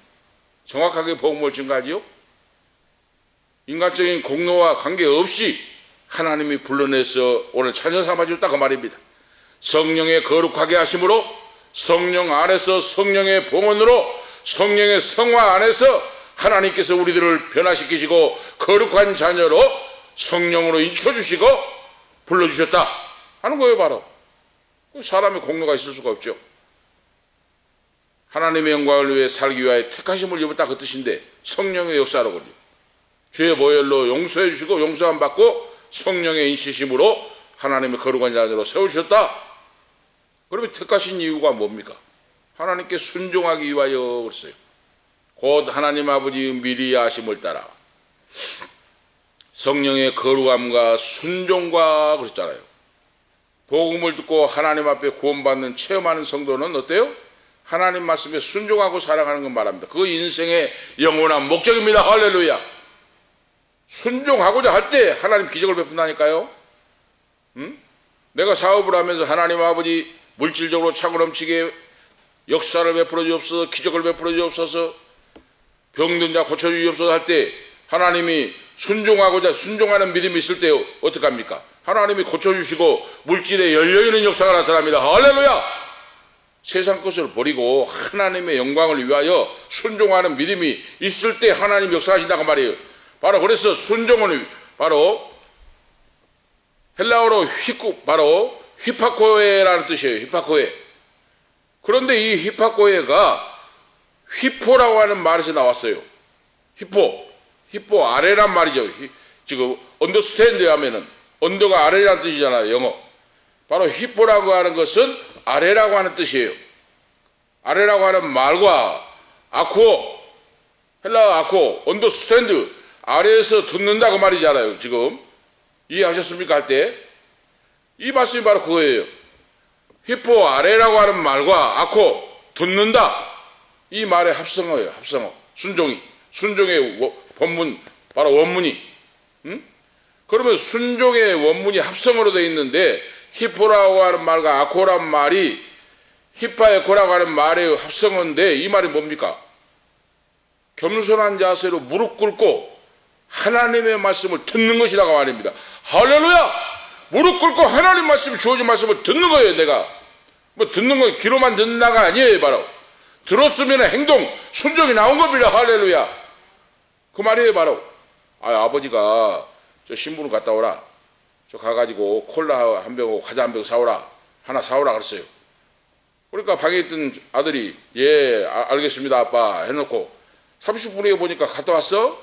정확하게 복음을 증가하지요. 인간적인 공로와 관계없이 하나님이 불러내서 오늘 자녀 삼아줬다 그 말입니다. 성령의 거룩하게 하심으로 성령 안에서 성령의 봉헌으로 성령의 성화 안에서 하나님께서 우리들을 변화시키시고 거룩한 자녀로 성령으로 인쳐주시고 불러주셨다 하는 거예요. 바로 사람의 공로가 있을 수가 없죠. 하나님의 영광을 위해 살기 위하여 택하심을 입었다 그 뜻인데 성령의 역사로군요. 죄의 보혈로 용서해 주시고 용서함 받고 성령의 인치심으로 하나님의 거룩한 자녀로 세우셨다. 그러면 택하신 이유가 뭡니까? 하나님께 순종하기 위하여 그랬어요. 곧 하나님 아버지 미리 하심을 따라 성령의 거룩함과 순종과 그랬잖아요. 복음을 듣고 하나님 앞에 구원받는 체험하는 성도는 어때요? 하나님 말씀에 순종하고 살아가는 건 말합니다. 그 인생의 영원한 목적입니다. 할렐루야. 순종하고자 할 때 하나님 기적을 베푼다니까요. 내가 사업을 하면서 하나님 아버지 물질적으로 차고 넘치게 역사를 베풀어 주옵소서, 기적을 베풀어 주옵소서, 병든 자 고쳐주시옵소서 할 때 하나님이 순종하는 믿음이 있을 때 어떡합니까? 하나님이 고쳐주시고 물질에 열려있는 역사가 나타납니다. 할렐루야! 세상 것을 버리고 하나님의 영광을 위하여 순종하는 믿음이 있을 때 하나님 역사하신다고 말이에요. 바로 그래서 순종은 바로 헬라어로 바로 휘파코에라는 뜻이에요. 휘파코에. 그런데 이 휘파코에가 휘포라고 하는 말에서 나왔어요. 휘포 아래란 말이죠. 지금 언더스탠드 하면은 언더가 아래라는 뜻이잖아요. 영어. 바로 휘포라고 하는 것은 아래라고 하는 뜻이에요. 아래라고 하는 말과 헬라어 아쿠오, 언더스탠드, 아래에서 듣는다 그 말이잖아요. 지금 이해하셨습니까? 할 때 이 말씀이 바로 그거예요. 휘포 아래라고 하는 말과 듣는다, 이 말의 합성어예요. 합성어. 순종의 본문, 바로 원문이. 그러면 순종의 원문이 합성어로 되어 있는데 히포라고 하는 말과 아코라는 말이 히파에코라고 하는 말의 합성어인데 이 말이 뭡니까? 겸손한 자세로 무릎 꿇고 하나님의 말씀을 듣는 것이라고 말입니다. 할렐루야! 무릎 꿇고 하나님 말씀, 주어진 말씀을 듣는 거예요. 내가 뭐 듣는 건 귀로만 듣는다가 아니에요. 바로 들었으면 행동, 순종이 나온 겁니다. 할렐루야! 그 말이에요. 바로 아버지가 저 신부를 갔다 오라, 저 가가지고 콜라 한 병하고 과자 한 병 사오라, 하나 사오라 그랬어요. 그러니까 방에 있던 아들이 예 알겠습니다 아빠 해놓고 30분 후에 보니까 갔다 왔어?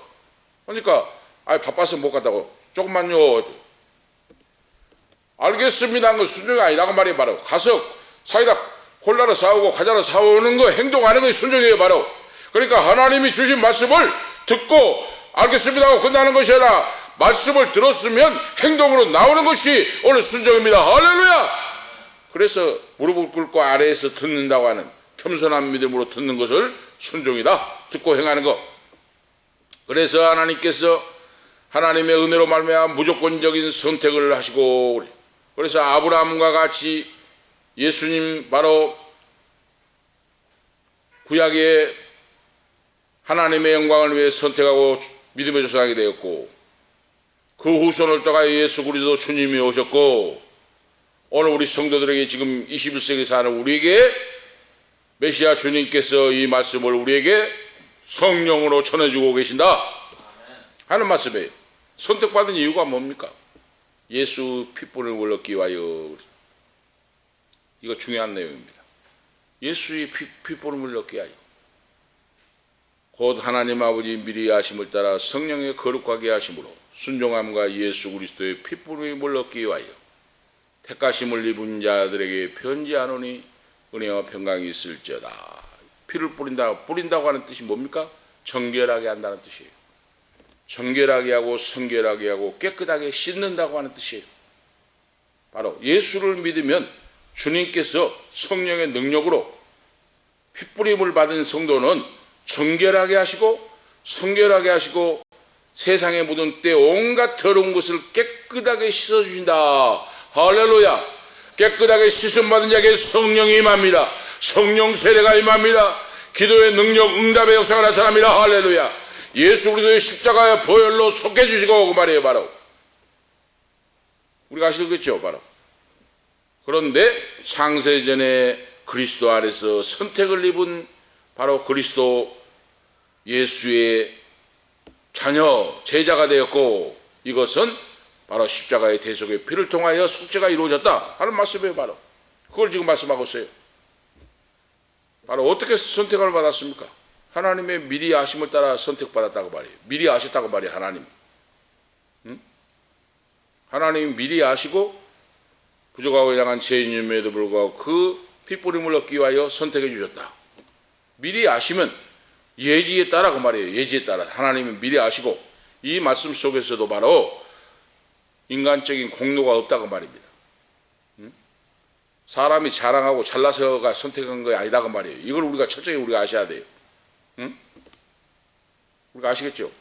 그러니까 바빠서 못 갔다고. 조금만요. 알겠습니다 한 건 순종이 아니라고 말이에요. 바로 가서 사이다 콜라를 사오고 과자를 사오는 거, 행동하는 것이 순종이에요. 바로 그러니까 하나님이 주신 말씀을 듣고 알겠습니다 하고 끝나는 것이 아니라 말씀을 들었으면 행동으로 나오는 것이 오늘 순종입니다. 할렐루야! 그래서 무릎을 꿇고 아래에서 듣는다고 하는 겸손한 믿음으로 듣는 것을 순종이다. 듣고 행하는 것. 그래서 하나님께서 하나님의 은혜로 말미암아 무조건적인 선택을 하시고, 그래서 아브라함과 같이 예수님 바로 구약의 하나님의 영광을 위해 선택하고 믿음의 조상이 되었고, 그 후손을 따라 예수 그리스도 주님이 오셨고, 오늘 우리 성도들에게 지금 21세기 사는 우리에게 메시아 주님께서 이 말씀을 우리에게 성령으로 전해주고 계신다 하는 말씀이에요. 선택받은 이유가 뭡니까? 예수 핏불을 얻기 위하여. 이거 중요한 내용입니다. 예수의 핏불을 얻기 위하여. 곧 하나님 아버지 미리 아심을 따라 성령의 거룩하게 하심으로 순종함과 예수 그리스도의 핏불을 얻기 위하여 택하심을 입은 자들에게 편지하노니 은혜와 평강이 있을지어다. 피를 뿌린다고 하는 뜻이 뭡니까? 정결하게 한다는 뜻이에요. 정결하게 하고 성결하게 하고 깨끗하게 씻는다고 하는 뜻이에요. 바로 예수를 믿으면 주님께서 성령의 능력으로 핏뿌림을 받은 성도는 정결하게 하시고 성결하게 하시고 세상에 묻은 때 온갖 더러운 것을 깨끗하게 씻어주신다. 할렐루야! 깨끗하게 씻음받은 자에게 성령이 임합니다. 성령 세례가 임합니다. 기도의 능력, 응답의 역사가 나타납니다. 할렐루야! 예수 그리스도의 십자가의 보혈로 속해주시고 그 말이에요. 바로 우리가 아시겠죠? 바로 그런데 창세전에 그리스도 안에서 선택을 입은 바로 그리스도 예수의 자녀, 제자가 되었고, 이것은 바로 십자가의 대속의 피를 통하여 속죄가 이루어졌다 하는 말씀이에요. 바로 그걸 지금 말씀하고 있어요. 바로 어떻게 선택을 받았습니까? 하나님의 미리 아심을 따라 선택받았다고 말이에요. 미리 아셨다고 말이에요. 하나님. 하나님이 미리 아시고 부족하고 이랑한 죄인임에도 불구하고 그 핏뿌림을 얻기 위하여 선택해 주셨다. 미리 아시면 예지에 따라 그 말이에요. 예지에 따라 하나님은 미리 아시고, 이 말씀 속에서도 바로 인간적인 공로가 없다고 말입니다. 사람이 자랑하고 잘나서가 선택한 거 아니다고 말이에요. 이걸 우리가 철저히 우리가 아셔야 돼요. 우리가 아시겠죠?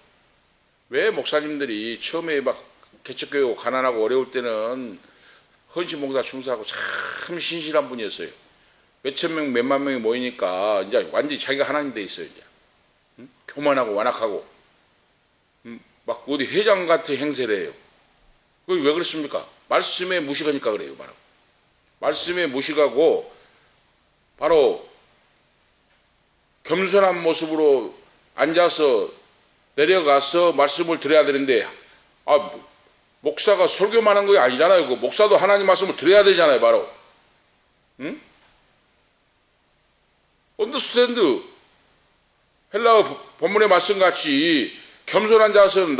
왜 목사님들이 처음에 막 개척교회고 가난하고 어려울 때는 헌신 봉사 충성하고 참 신실한 분이었어요. 몇천 명, 몇만 명이 모이니까 이제 완전히 자기가 하나님 돼 있어요. 이제 교만하고 완악하고 막 어디 회장 같은 행세를 해요. 그게 왜 그렇습니까? 말씀에 무식하니까 그래요. 바로 말씀에 무식하고 바로 겸손한 모습으로 앉아서 내려가서 말씀을 드려야 되는데 목사가 설교만 한 거 아니잖아요. 그 목사도 하나님 말씀을 드려야 되잖아요. 바로 언더스탠드 헬라어 본문의 말씀같이 겸손한 자세는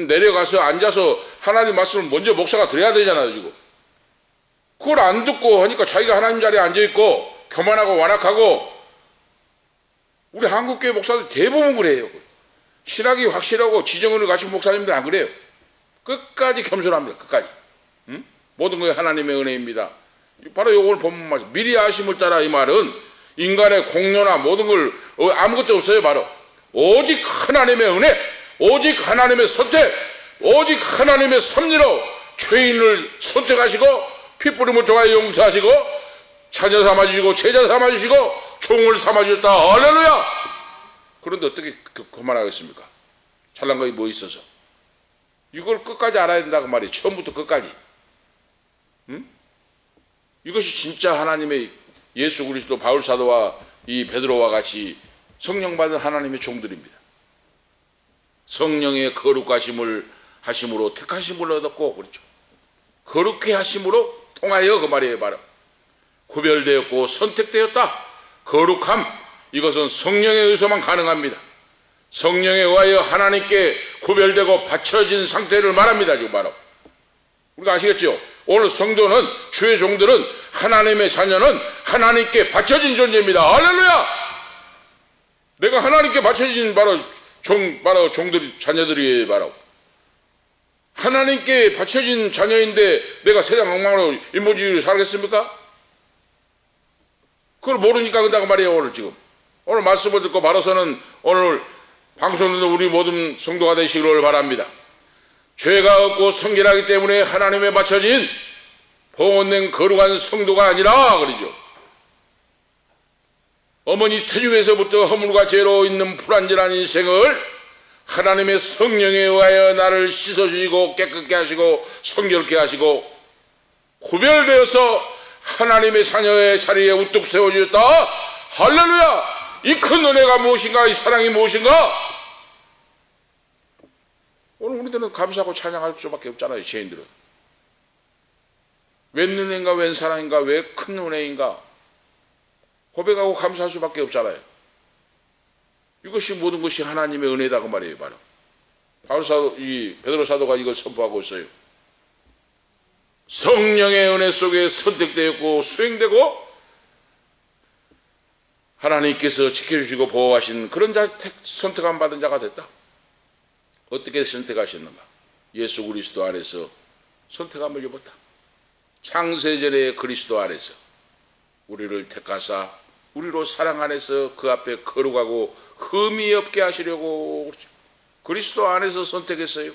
내려가서 앉아서 하나님 말씀을 먼저 목사가 드려야 되잖아요. 지금 그걸 안 듣고 하니까 자기가 하나님 자리에 앉아있고 교만하고 완악하고 우리 한국교회 목사들 대부분 그래요. 신학이 확실하고 지정을 갖춘 목사님들 안 그래요. 끝까지 겸손합니다. 끝까지. 모든 것이 하나님의 은혜입니다. 바로 요걸 본문 말씀. 미리 아심을 따라 이 말은 인간의 공로나 모든 걸 아무것도 없어요. 바로 오직 하나님의 은혜, 오직 하나님의 선택, 오직 하나님의 섭리로 죄인을 선택하시고 핏부림을 통하여 용서하시고 자녀 삼아주시고 제자 삼아주시고 종을 삼아주셨다. 할렐루야. 그런데 어떻게 그만하겠습니까? 잘난 것이 뭐 있어서 이걸 끝까지 알아야 된다고 말이에요. 처음부터 끝까지. 이것이 진짜 하나님의 예수 그리스도 바울 사도와 이 베드로와 같이 성령 받은 하나님의 종들입니다. 성령의 거룩하심을 하심으로 택하심을 얻었고 그렇죠. 거룩해 하심으로 통하여 그 말이에요. 바로 구별되었고 선택되었다. 거룩함 이것은 성령에 의해서만 가능합니다. 성령에 의하여 하나님께 구별되고 바쳐진 상태를 말합니다. 지금 바로 우리가 아시겠죠? 오늘 성도는 주의 종들은 하나님의 자녀는 하나님께 바쳐진 존재입니다. 할렐루야! 내가 하나님께 바쳐진 바로 종들이 자녀들이에요. 바로 하나님께 바쳐진 자녀인데 내가 세상 엉망으로 인본주의로 살겠습니까? 그걸 모르니까 그런다고 말이에요. 오늘 말씀을 듣고 바로서는 오늘 방송도 우리 모든 성도가 되시기를 바랍니다. 죄가 없고 성결하기 때문에 하나님에 바쳐진 봉헌된 거룩한 성도가 아니라 그러죠. 어머니 태중에서부터 허물과 죄로 있는 불완전한 인생을 하나님의 성령에 의하여 나를 씻어주시고 깨끗게 하시고 성결케 하시고 구별되어서 하나님의 자녀의 자리에 우뚝 세워주셨다. 할렐루야! 이 큰 은혜가 무엇인가? 이 사랑이 무엇인가? 오늘 우리들은 감사하고 찬양할 수밖에 없잖아요. 죄인들은 웬 은혜인가 웬 사랑인가 왜 큰 은혜인가 고백하고 감사할 수밖에 없잖아요. 이것이 모든 것이 하나님의 은혜다 그 말이에요. 바로 바울 사도, 이 베드로 사도가 이걸 선포하고 있어요. 성령의 은혜 속에 선택되었고 수행되고 하나님께서 지켜주시고 보호하신 그런 자, 선택함 받은 자가 됐다. 어떻게 선택하셨는가? 예수 그리스도 안에서 선택함을 입었다. 창세전에 그리스도 안에서 우리를 택하사 우리로 사랑 안에서 그 앞에 거룩하고 흠이 없게 하시려고 그렇죠. 그리스도 안에서 선택했어요.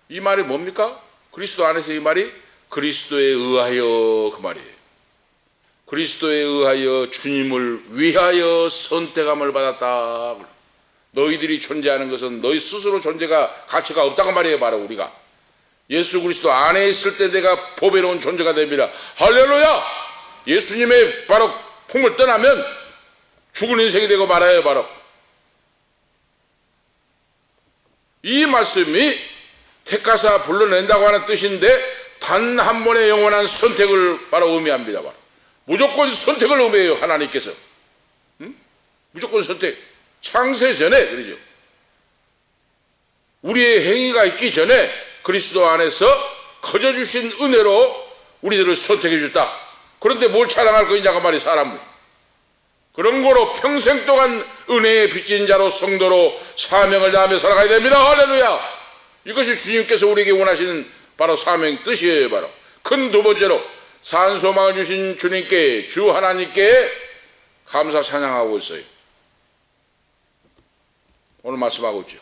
이 말이 뭡니까? 그리스도 안에서 이 말이 그리스도에 의하여 그 말이에요. 그리스도에 의하여 주님을 위하여 선택함을 받았다. 너희들이 존재하는 것은 너희 스스로 존재가 가치가 없다고 말이에요. 바로 우리가 예수 그리스도 안에 있을 때 내가 보배로운 존재가 됩니다. 할렐루야! 예수님의 바로 품을 떠나면 죽은 인생이 되고 말아요. 바로 이 말씀이 택하사 불러낸다고 하는 뜻인데 단 한 번의 영원한 선택을 바로 의미합니다. 바로 무조건 선택을 의미해요. 하나님께서 무조건 선택. 창세 전에 그러죠. 우리의 행위가 있기 전에 그리스도 안에서 거저주신 은혜로 우리들을 선택해 줬다. 그런데 뭘 자랑할 것이냐고 말이 사람을. 그런 거로 평생 동안 은혜에 빚진 자로 성도로 사명을 다하며 살아가야 됩니다. 할렐루야. 이것이 주님께서 우리에게 원하시는 바로 사명 뜻이에요. 바로 큰 두 번째로 산소망을 주신 주님께 주 하나님께 감사 찬양하고 있어요. 오늘 말씀하고 있죠.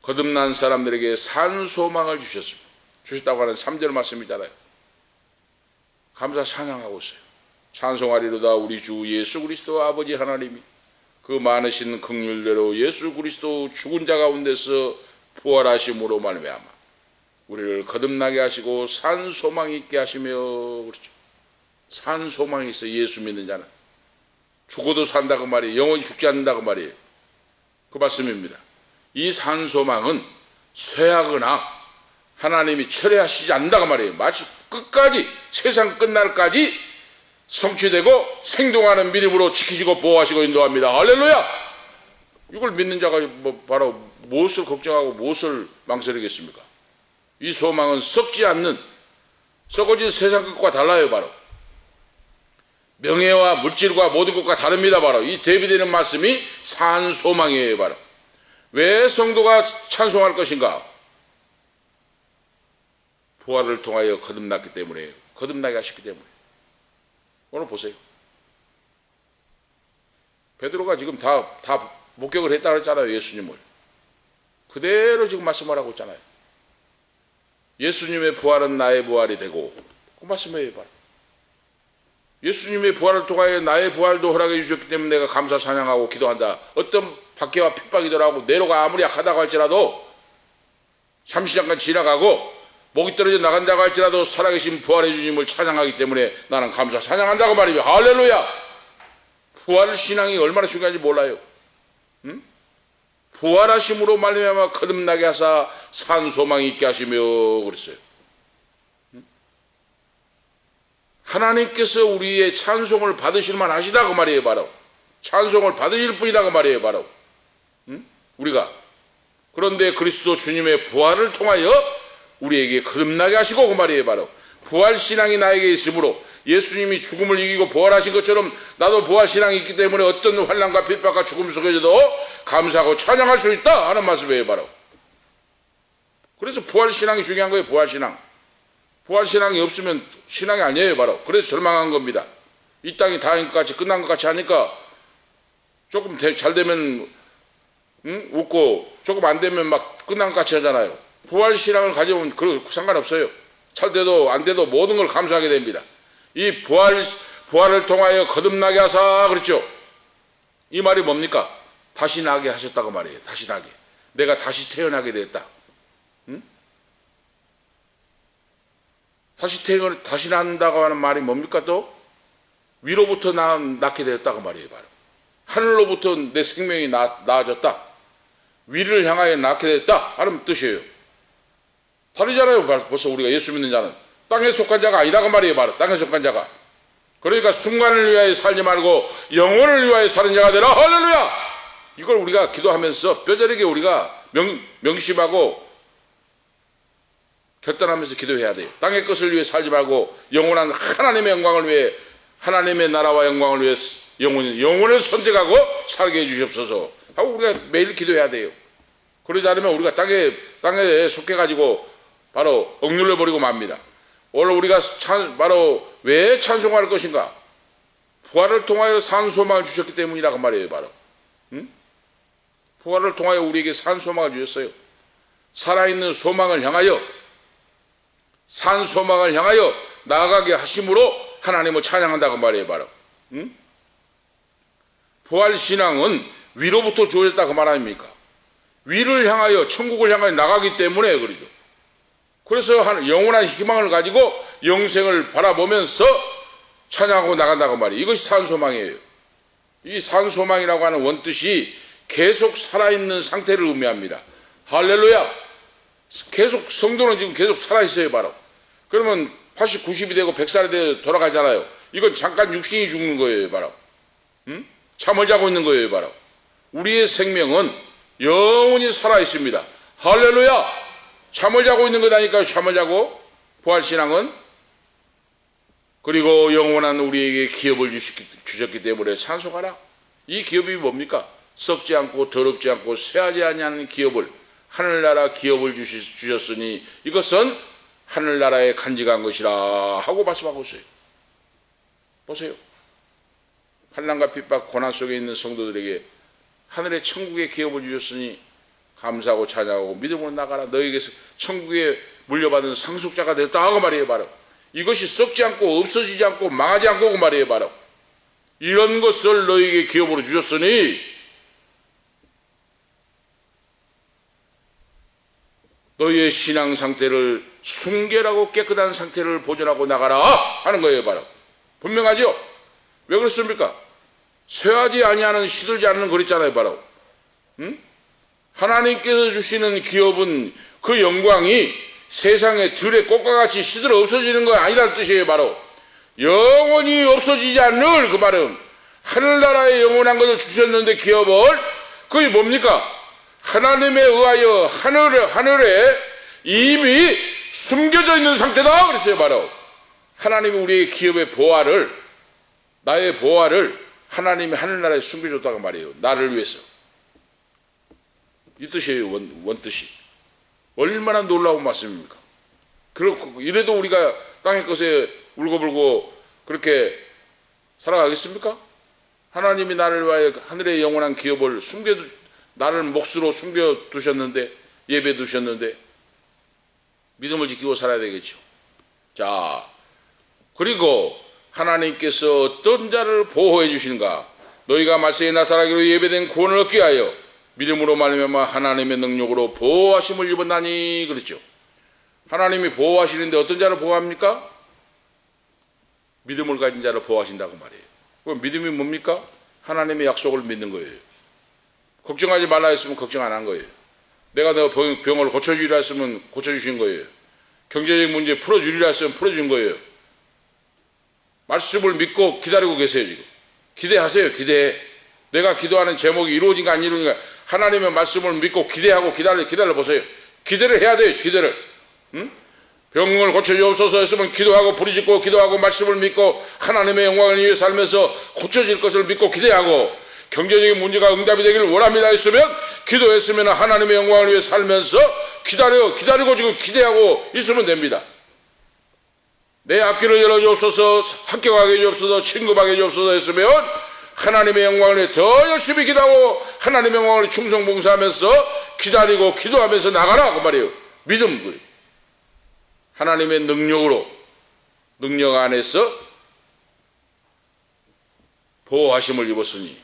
거듭난 사람들에게 산소망을 주셨습니다. 주셨다고 하는 3절 말씀이잖아요. 감사 찬양하고 있어요. 찬송하리로다 우리 주 예수 그리스도 아버지 하나님이 그 많으신 긍휼대로 예수 그리스도 죽은 자 가운데서 부활하심으로 말미암아 우리를 거듭나게 하시고 산 소망이 있게 하시며, 그렇죠. 산 소망이 있어. 예수 믿는 자는 죽어도 산다 그 말이에요. 영원히 죽지 않는다 그 말이에요. 그 말씀입니다. 이 산 소망은 쇠하거나 하나님이 철회하시지 않는다 그 말이에요. 마치 끝까지, 세상 끝날까지 성취되고 생동하는 믿음으로 지키시고 보호하시고 인도합니다. 할렐루야! 이걸 믿는 자가 바로 무엇을 걱정하고 무엇을 망설이겠습니까? 이 소망은 썩지 않는, 썩어진 세상 것과 달라요. 바로 명예와 물질과 모든 것과 다릅니다. 바로 이 대비되는 말씀이 산 소망이에요. 바로 왜 성도가 찬송할 것인가? 부활을 통하여 거듭났기 때문에, 거듭나게 하셨기 때문에. 오늘 보세요. 베드로가 지금 다 목격을 했다 그랬잖아요. 예수님을 그대로 지금 말씀하라고 했잖아요. 예수님의 부활은 나의 부활이 되고, 그 말씀이에요. 바로 예수님의 부활을 통하여 나의 부활도 허락해 주셨기 때문에 내가 감사 찬양하고 기도한다. 어떤 박해와 핍박이더라고 내로가 아무리 약하다고 할지라도, 잠시 잠깐 지나가고 목이 떨어져 나간다고 할지라도 살아계신 부활의 주님을 찬양하기 때문에 나는 감사 찬양한다고 말이에요. 할렐루야! 부활 신앙이 얼마나 중요한지 몰라요. 응? 부활하심으로 말미암아 거듭나게 하사 산 소망이 있게 하시며 그랬어요. 응? 하나님께서 우리의 찬송을 받으실 만하시다 그 말이에요. 바로 찬송을 받으실 분이다 그 말이에요. 바로 응? 우리가 그런데 그리스도 주님의 부활을 통하여 우리에게 거듭나게 하시고 그 말이에요. 바로 부활신앙이 나에게 있으므로 예수님이 죽음을 이기고 부활하신 것처럼 나도 부활신앙이 있기 때문에 어떤 환난과 핍박과 죽음 속에서도 감사하고 찬양할 수 있다 하는 말씀이에요. 바로 그래서 부활신앙이 중요한 거예요. 부활신앙. 부활신앙이 없으면 신앙이 아니에요. 바로 그래서 절망한 겁니다. 이 땅이 다인 것 같이 끝난 것 같이 하니까 조금 잘 되면 웃고 조금 안 되면 막 끝난 것 같이 하잖아요. 부활신앙을 가져오면 상관없어요. 잘 돼도 안 돼도 모든 걸 감사하게 됩니다. 이 부활을 통하여 거듭나게 하사 그렇죠. 이 말이 뭡니까? 다시 나게 하셨다고 말이에요. 다시 나게. 내가 다시 태어나게 됐다. 응? 다시 난다고 하는 말이 뭡니까 또? 위로부터 낳게 되었다고 말이에요. 바로 하늘로부터 내 생명이 나아졌다. 위를 향하여 낳게 됐다 하는 뜻이에요. 다르잖아요. 벌써 우리가 예수 믿는 자는 땅에 속한 자가 아니다고 말이에요. 바로 땅에 속한 자가. 그러니까 순간을 위하여 살지 말고 영혼을 위하여 사는 자가 되라. 할렐루야! 이걸 우리가 기도하면서 뼈저리게 우리가 명심하고 결단하면서 기도해야 돼요. 땅의 것을 위해 살지 말고 영원한 하나님의 영광을 위해, 하나님의 나라와 영광을 위해 영혼을 선택하고 살게 해주시옵소서 하고 우리가 매일 기도해야 돼요. 그러지 않으면 우리가 땅에 속해가지고 바로 억눌려 버리고 맙니다. 오늘 우리가 바로 왜 찬송할 것인가? 부활을 통하여 산 소망을 주셨기 때문이다 그 말이에요. 바로 부활을 통하여 우리에게 산 소망을 주셨어요. 살아있는 소망을 향하여, 산 소망을 향하여 나아가게 하심으로 하나님을 찬양한다 그 말이에요. 바로 부활신앙은 위로부터 주어졌다 그 말 아닙니까? 위를 향하여, 천국을 향하여 나가기 때문에 그러죠. 그래서 영원한 희망을 가지고 영생을 바라보면서 찬양하고 나간다고 말이에요. 이것이 산소망이에요. 이 산소망이라고 하는 원뜻이 계속 살아있는 상태를 의미합니다. 할렐루야! 계속 성도는 지금 계속 살아있어요. 바로 그러면 80, 90이 되고 100살이 되어 돌아가잖아요. 이건 잠깐 육신이 죽는 거예요. 바로 잠을 자고 있는 거예요. 바로 우리의 생명은 영원히 살아있습니다. 할렐루야! 잠을 자고 있는 거다니까요. 잠을 자고. 부활신앙은 그리고 영원한 우리에게 기업을 주셨기 때문에 찬송하라. 이 기업이 뭡니까? 썩지 않고 더럽지 않고 쇠하지 아니하는 기업을, 하늘나라 기업을 주셨으니 이것은 하늘나라에 간직한 것이라 하고 말씀하고 있어요. 보세요. 환난과 핍박 고난 속에 있는 성도들에게 하늘의 천국의 기업을 주셨으니 감사하고 찬양하고 믿음으로 나가라. 너에게 천국에 물려받은 상속자가 되었다 하고 말이에요. 바로 이것이 썩지 않고 없어지지 않고 망하지 않고 그 말이에요. 바로 이런 것을 너에게 기업으로 주셨으니 너희의 신앙 상태를 순결하고 깨끗한 상태를 보존하고 나가라 하는 거예요. 바로 분명하죠? 왜 그렇습니까? 쇠하지 아니하는 시들지 않는 그랬잖아요. 바로 하나님께서 주시는 기업은 그 영광이 세상의 들의 꽃과 같이 시들어 없어지는 거 아니라는 뜻이에요. 바로 영원히 없어지지 않는 그 말은 하늘나라의 영원한 것을 주셨는데 기업을 그게 뭡니까? 하나님에 의하여 하늘에 이미 숨겨져 있는 상태다 그랬어요. 바로 하나님이 우리의 기업의 보화를 나의 보화를 하나님이 하늘나라에 숨겨줬다고 말이에요. 나를 위해서. 이 뜻이에요. 원뜻이. 얼마나 놀라운 말씀입니까? 그렇고 이래도 우리가 땅의 것에 울고불고 그렇게 살아가겠습니까? 하나님이 나를 위하여 하늘의 영원한 기업을 나를 몫으로 숨겨두셨는데 예배 두셨는데 믿음을 지키고 살아야 되겠죠. 자, 그리고 하나님께서 어떤 자를 보호해 주시는가? 너희가 말세에 나타나기로 예배된 구원을 얻게 하여 믿음으로 말미암아 하나님의 능력으로 보호하심을 입었나니 그랬죠. 하나님이 보호하시는데 어떤 자를 보호합니까? 믿음을 가진 자를 보호하신다고 말이에요. 그럼 믿음이 뭡니까? 하나님의 약속을 믿는 거예요. 걱정하지 말라 했으면 걱정 안 한 거예요. 내가 너 병을 고쳐주리라 했으면 고쳐주신 거예요. 경제적 문제 풀어주리라 했으면 풀어준 거예요. 말씀을 믿고 기다리고 계세요. 지금 기대하세요. 기대. 내가 기도하는 제목이 이루어진가 안 이루어진가 하나님의 말씀을 믿고 기대하고 기다려보세요. 기대를 해야 돼요. 기대를. 병을 고쳐주옵소서 했으면 기도하고 부르짖고 기도하고 말씀을 믿고 하나님의 영광을 위해 살면서 고쳐질 것을 믿고 기대하고 경제적인 문제가 응답이 되기를 원합니다 했으면 기도했으면 하나님의 영광을 위해 살면서 기다리고 지금 기대하고 있으면 됩니다. 내 앞길을 열어주옵소서, 합격하게 해주옵소서, 친급하게 해주옵소서 했으면 하나님의 영광을 위해 더 열심히 기도하고 하나님의 영광을 충성봉사하면서 기다리고 기도하면서 나가라 그 말이에요. 믿음. 하나님의 능력 안에서 보호하심을 입었으니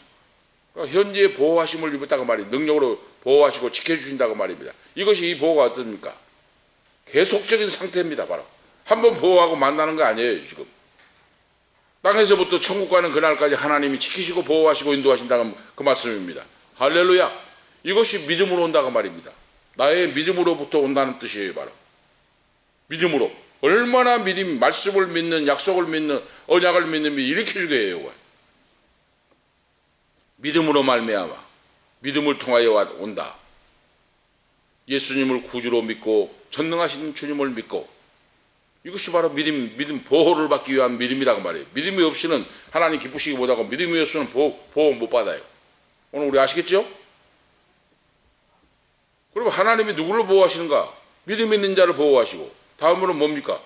그러니까 현재 보호하심을 입었다고 말이에요. 능력으로 보호하시고 지켜주신다고 말입니다. 이것이 이 보호가 어떻습니까? 계속적인 상태입니다. 바로 한번 보호하고 만나는 거 아니에요. 지금 땅에서부터 천국 가는 그날까지 하나님이 지키시고 보호하시고 인도하신다는 그 말씀입니다. 할렐루야. 이것이 믿음으로 온다고 말입니다. 나의 믿음으로부터 온다는 뜻이에요. 바로 믿음으로. 얼마나 믿음이 말씀을 믿는 약속을 믿는 언약을 믿는 믿음이 이렇게 주게 해요. 믿음으로 말미암아 믿음을 통하여 온다. 예수님을 구주로 믿고 전능하신 주님을 믿고 이것이 바로 믿음 보호를 받기 위한 믿음이라고 말이에요. 믿음이 없이는 하나님 기쁘시기 못하고 믿음이 없이는 보호 못 받아요. 오늘 우리 아시겠죠? 그러면 하나님이 누구를 보호하시는가? 믿음 있는 자를 보호하시고 다음으로 뭡니까?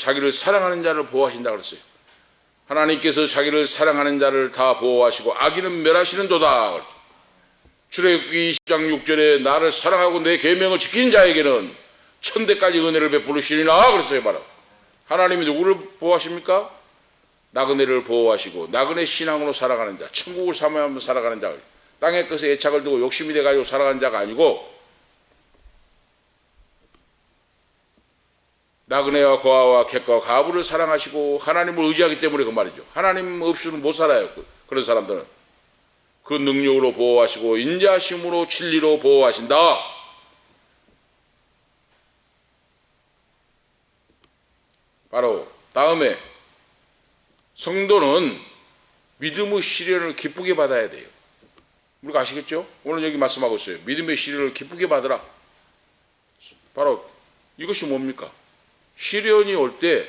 자기를 사랑하는 자를 보호하신다 그랬어요. 하나님께서 자기를 사랑하는 자를 다 보호하시고 악인은 멸하시는도다. 출애굽기 20장 6절에 나를 사랑하고 내 계명을 지키는 자에게는 천대까지 은혜를 베푸시리라 그랬어요. 바로 하나님이 누구를 보호하십니까? 나그네를 보호하시고 나그네 신앙으로 살아가는 자, 천국을 사모하며 살아가는 자, 땅의 것에 애착을 두고 욕심이 돼가지고 살아가는 자가 아니고 나그네와 고아와 객과 가부를 사랑하시고 하나님을 의지하기 때문에 그 말이죠. 하나님 없이는 못 살아요. 그런 사람들은 그 능력으로 보호하시고 인자심으로 진리로 보호하신다. 바로 다음에 성도는 믿음의 시련을 기쁘게 받아야 돼요. 우리가 아시겠죠? 오늘 여기 말씀하고 있어요. 믿음의 시련을 기쁘게 받으라. 바로 이것이 뭡니까? 시련이 올 때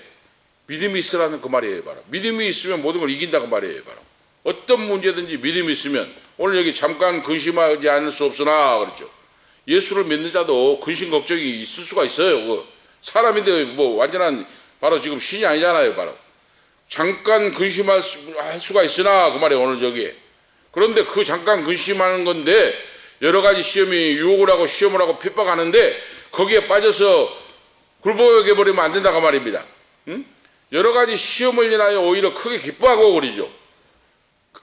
믿음이 있으라는 그 말이에요. 바로 믿음이 있으면 모든 걸 이긴다고 말이에요. 바로 어떤 문제든지 믿음이 있으면 오늘 여기 잠깐 근심하지 않을 수 없으나 그렇죠. 예수를 믿는 자도 근심 걱정이 있을 수가 있어요. 사람인데 뭐 완전한 바로 지금 신이 아니잖아요. 바로 잠깐 근심할 수가 있으나 그 말이에요. 오늘 저기에 그런데 그 잠깐 근심하는 건데 여러 가지 시험이 유혹을 하고 시험을 하고 핍박하는데 거기에 빠져서 굴복해 버리면 안 된다고 말입니다. 여러 가지 시험을 인하여 오히려 크게 기뻐하고 그러죠.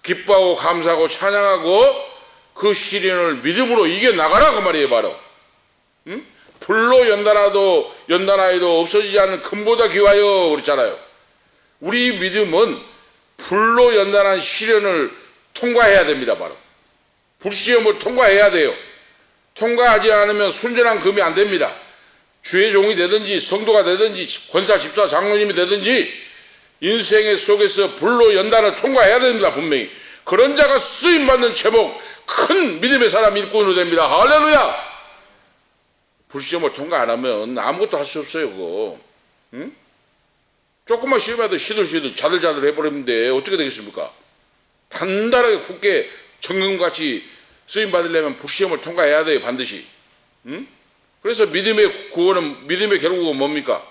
기뻐하고 감사하고 찬양하고 그 시련을 믿음으로 이겨나가라 그 말이에요. 바로 불로 연단하여도 없어지지 않는 금보다 귀하여 그랬잖아요. 우리 믿음은 불로 연단한 시련을 통과해야 됩니다. 바로 불시험을 통과해야 돼요. 통과하지 않으면 순전한 금이 안 됩니다. 주의 종이 되든지 성도가 되든지 권사, 집사, 장로님이 되든지 인생의 속에서 불로 연단을 통과해야 됩니다. 분명히. 그런 자가 쓰임받는 제목, 큰 믿음의 사람 일꾼으로 됩니다. 할렐루야! 불시험을 통과 안 하면 아무것도 할 수 없어요. 그거. 조금만 시험해도 시들시들 자들자들 해버리는데 어떻게 되겠습니까? 단단하게 굳게 정금같이 쓰임받으려면 불시험을 통과해야 돼요. 반드시. 그래서 믿음의 구원은, 믿음의 결국은 뭡니까?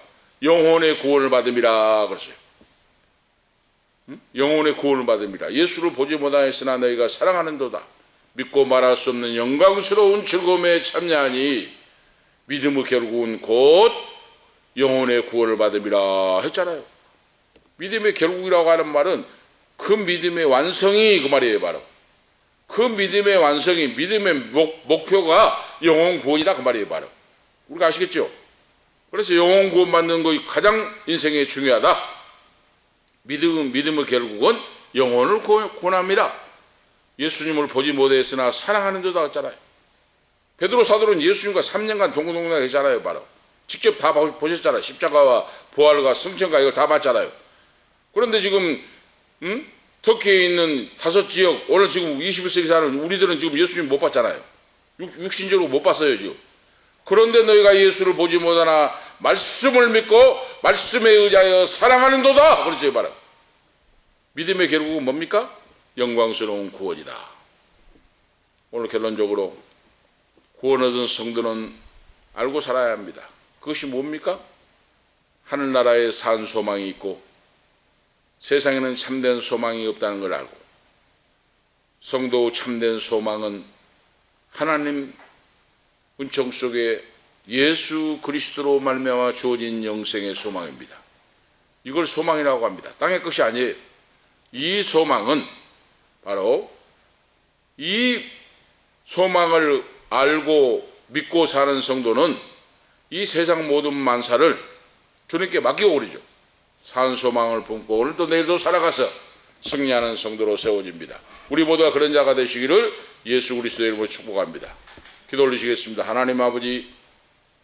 영혼의 구원을 받음이라 그랬어요. 영혼의 구원을 받음이라. 예수를 보지 못하였으나 너희가 사랑하는도다. 믿고 말할 수 없는 영광스러운 즐거움에 참여하니 믿음의 결국은 곧 영혼의 구원을 받음이라 했잖아요. 믿음의 결국이라고 하는 말은 그 믿음의 완성이 그 말이에요. 바로 그 믿음의 완성이, 믿음의 목표가 영혼 구원이다 그 말이에요. 바로 우리가 아시겠죠? 그래서 영혼 구원 받는 것이 가장 인생에 중요하다. 믿음의 결국은 영혼을 구원합니다. 예수님을 보지 못했으나 사랑하는도다 했잖아요. 베드로 사도는 예수님과 3년간 동고동락을 했잖아요. 바로 직접 다 보셨잖아요. 십자가와 부활과 승천과 이걸 다 봤잖아요. 그런데 지금 터키에 있는 5지역, 오늘 지금 21세기 사는 우리들은 지금 예수님 못 봤잖아요. 육신적으로 못 봤어요 지금. 그런데 너희가 예수를 보지 못하나 말씀을 믿고 말씀에 의지하여 사랑하는도다 그렇죠. 바로 믿음의 결국은 뭡니까? 영광스러운 구원이다. 오늘 결론적으로 구원 얻은 성도는 알고 살아야 합니다. 그것이 뭡니까? 하늘나라에 산 소망이 있고 세상에는 참된 소망이 없다는 걸 알고, 성도 참된 소망은 하나님 은총 속에 예수 그리스도로 말미암아 주어진 영생의 소망입니다. 이걸 소망이라고 합니다. 땅의 것이 아니에요. 이 소망은 바로 이 소망을 알고 믿고 사는 성도는 이 세상 모든 만사를 주님께 맡기고 그러죠. 산 소망을 품고 오늘도 내일도 살아가서 승리하는 성도로 세워집니다. 우리 모두가 그런 자가 되시기를 예수 그리스도의 이름으로 축복합니다. 기도 올리시겠습니다. 하나님 아버지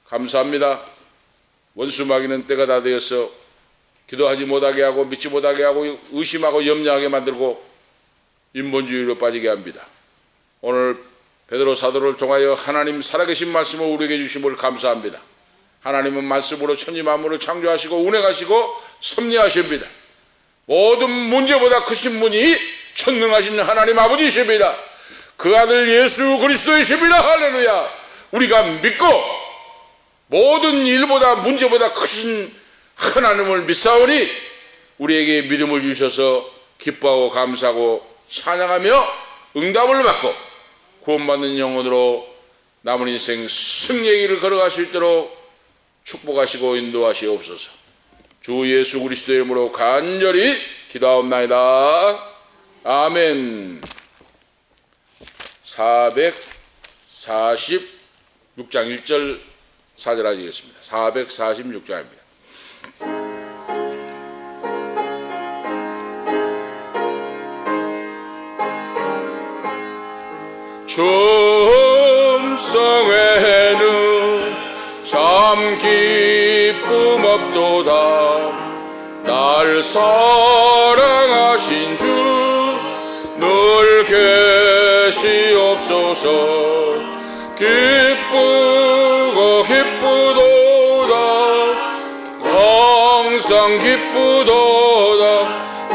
감사합니다. 원수 마귀는 때가 다 되어서 기도하지 못하게 하고 믿지 못하게 하고 의심하고 염려하게 만들고 인본주의로 빠지게 합니다. 오늘 베드로 사도를 통하여 하나님 살아계신 말씀을 우리에게 주심을 감사합니다. 하나님은 말씀으로 천지 만물을 창조하시고 운행하시고 섭리하십니다. 모든 문제보다 크신 분이 전능하신 하나님 아버지이십니다. 그 아들 예수 그리스도이십니다. 할렐루야. 우리가 믿고 모든 일보다 문제보다 크신 하나님을 믿사오니 우리에게 믿음을 주셔서 기뻐하고 감사하고 찬양하며 응답을 받고 구원받는 영혼으로 남은 인생 승리의 길을 걸어갈 수 있도록 축복하시고 인도하시옵소서. 주 예수 그리스도의 이름으로 간절히 기도하옵나이다. 아멘. 446장 1절 4절 하시겠습니다. 446장입니다. 충성에는 참 기쁨 없도다. 날 사랑하신 주 늘 계시옵소서. 기쁘고 기쁘도다. 항상 기쁘도다.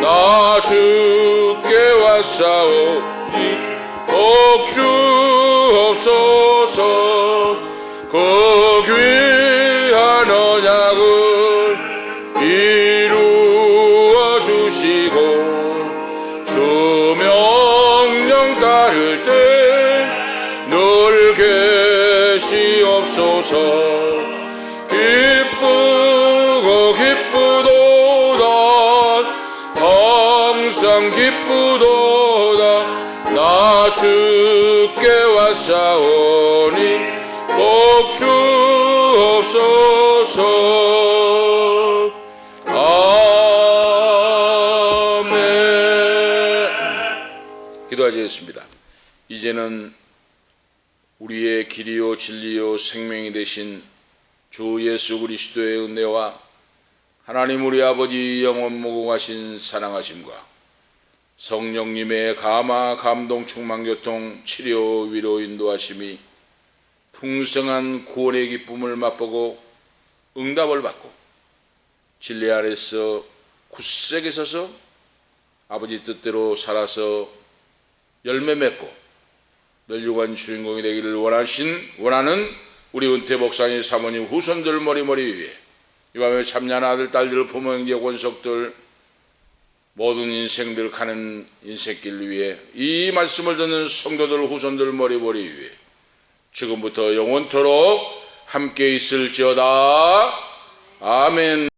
나 주께 왔사오니 복주옵소서. 그 귀한 언약을 이루어 주시고 주 명령 따를 때 늘 계시옵소서. 기쁘고 기쁘도다. 항상 기쁘도다. 나 주께 왔사오니 복주 기도하겠습니다. 이제는 우리의 길이요 진리요 생명이 되신 주 예수 그리스도의 은혜와 하나님 우리 아버지 영원 무궁하신 사랑하심과 성령님의 감화 감동 충만 교통 치료 위로 인도하심이 풍성한 구원의 기쁨을 맛보고 응답을 받고 진리 안에서 굳세게 서서 아버지 뜻대로 살아서 열매 맺고 멸류관 주인공이 되기를 원하는 우리 은퇴 목사님 사모님 후손들 머리머리 위에 이 밤에 참냐는 아들 딸들 부모 형제 권속들 모든 인생들 가는 인생길 위에 이 말씀을 듣는 성도들 후손들 머리머리 위에 지금부터 영원토록 함께 있을지어다. 아멘.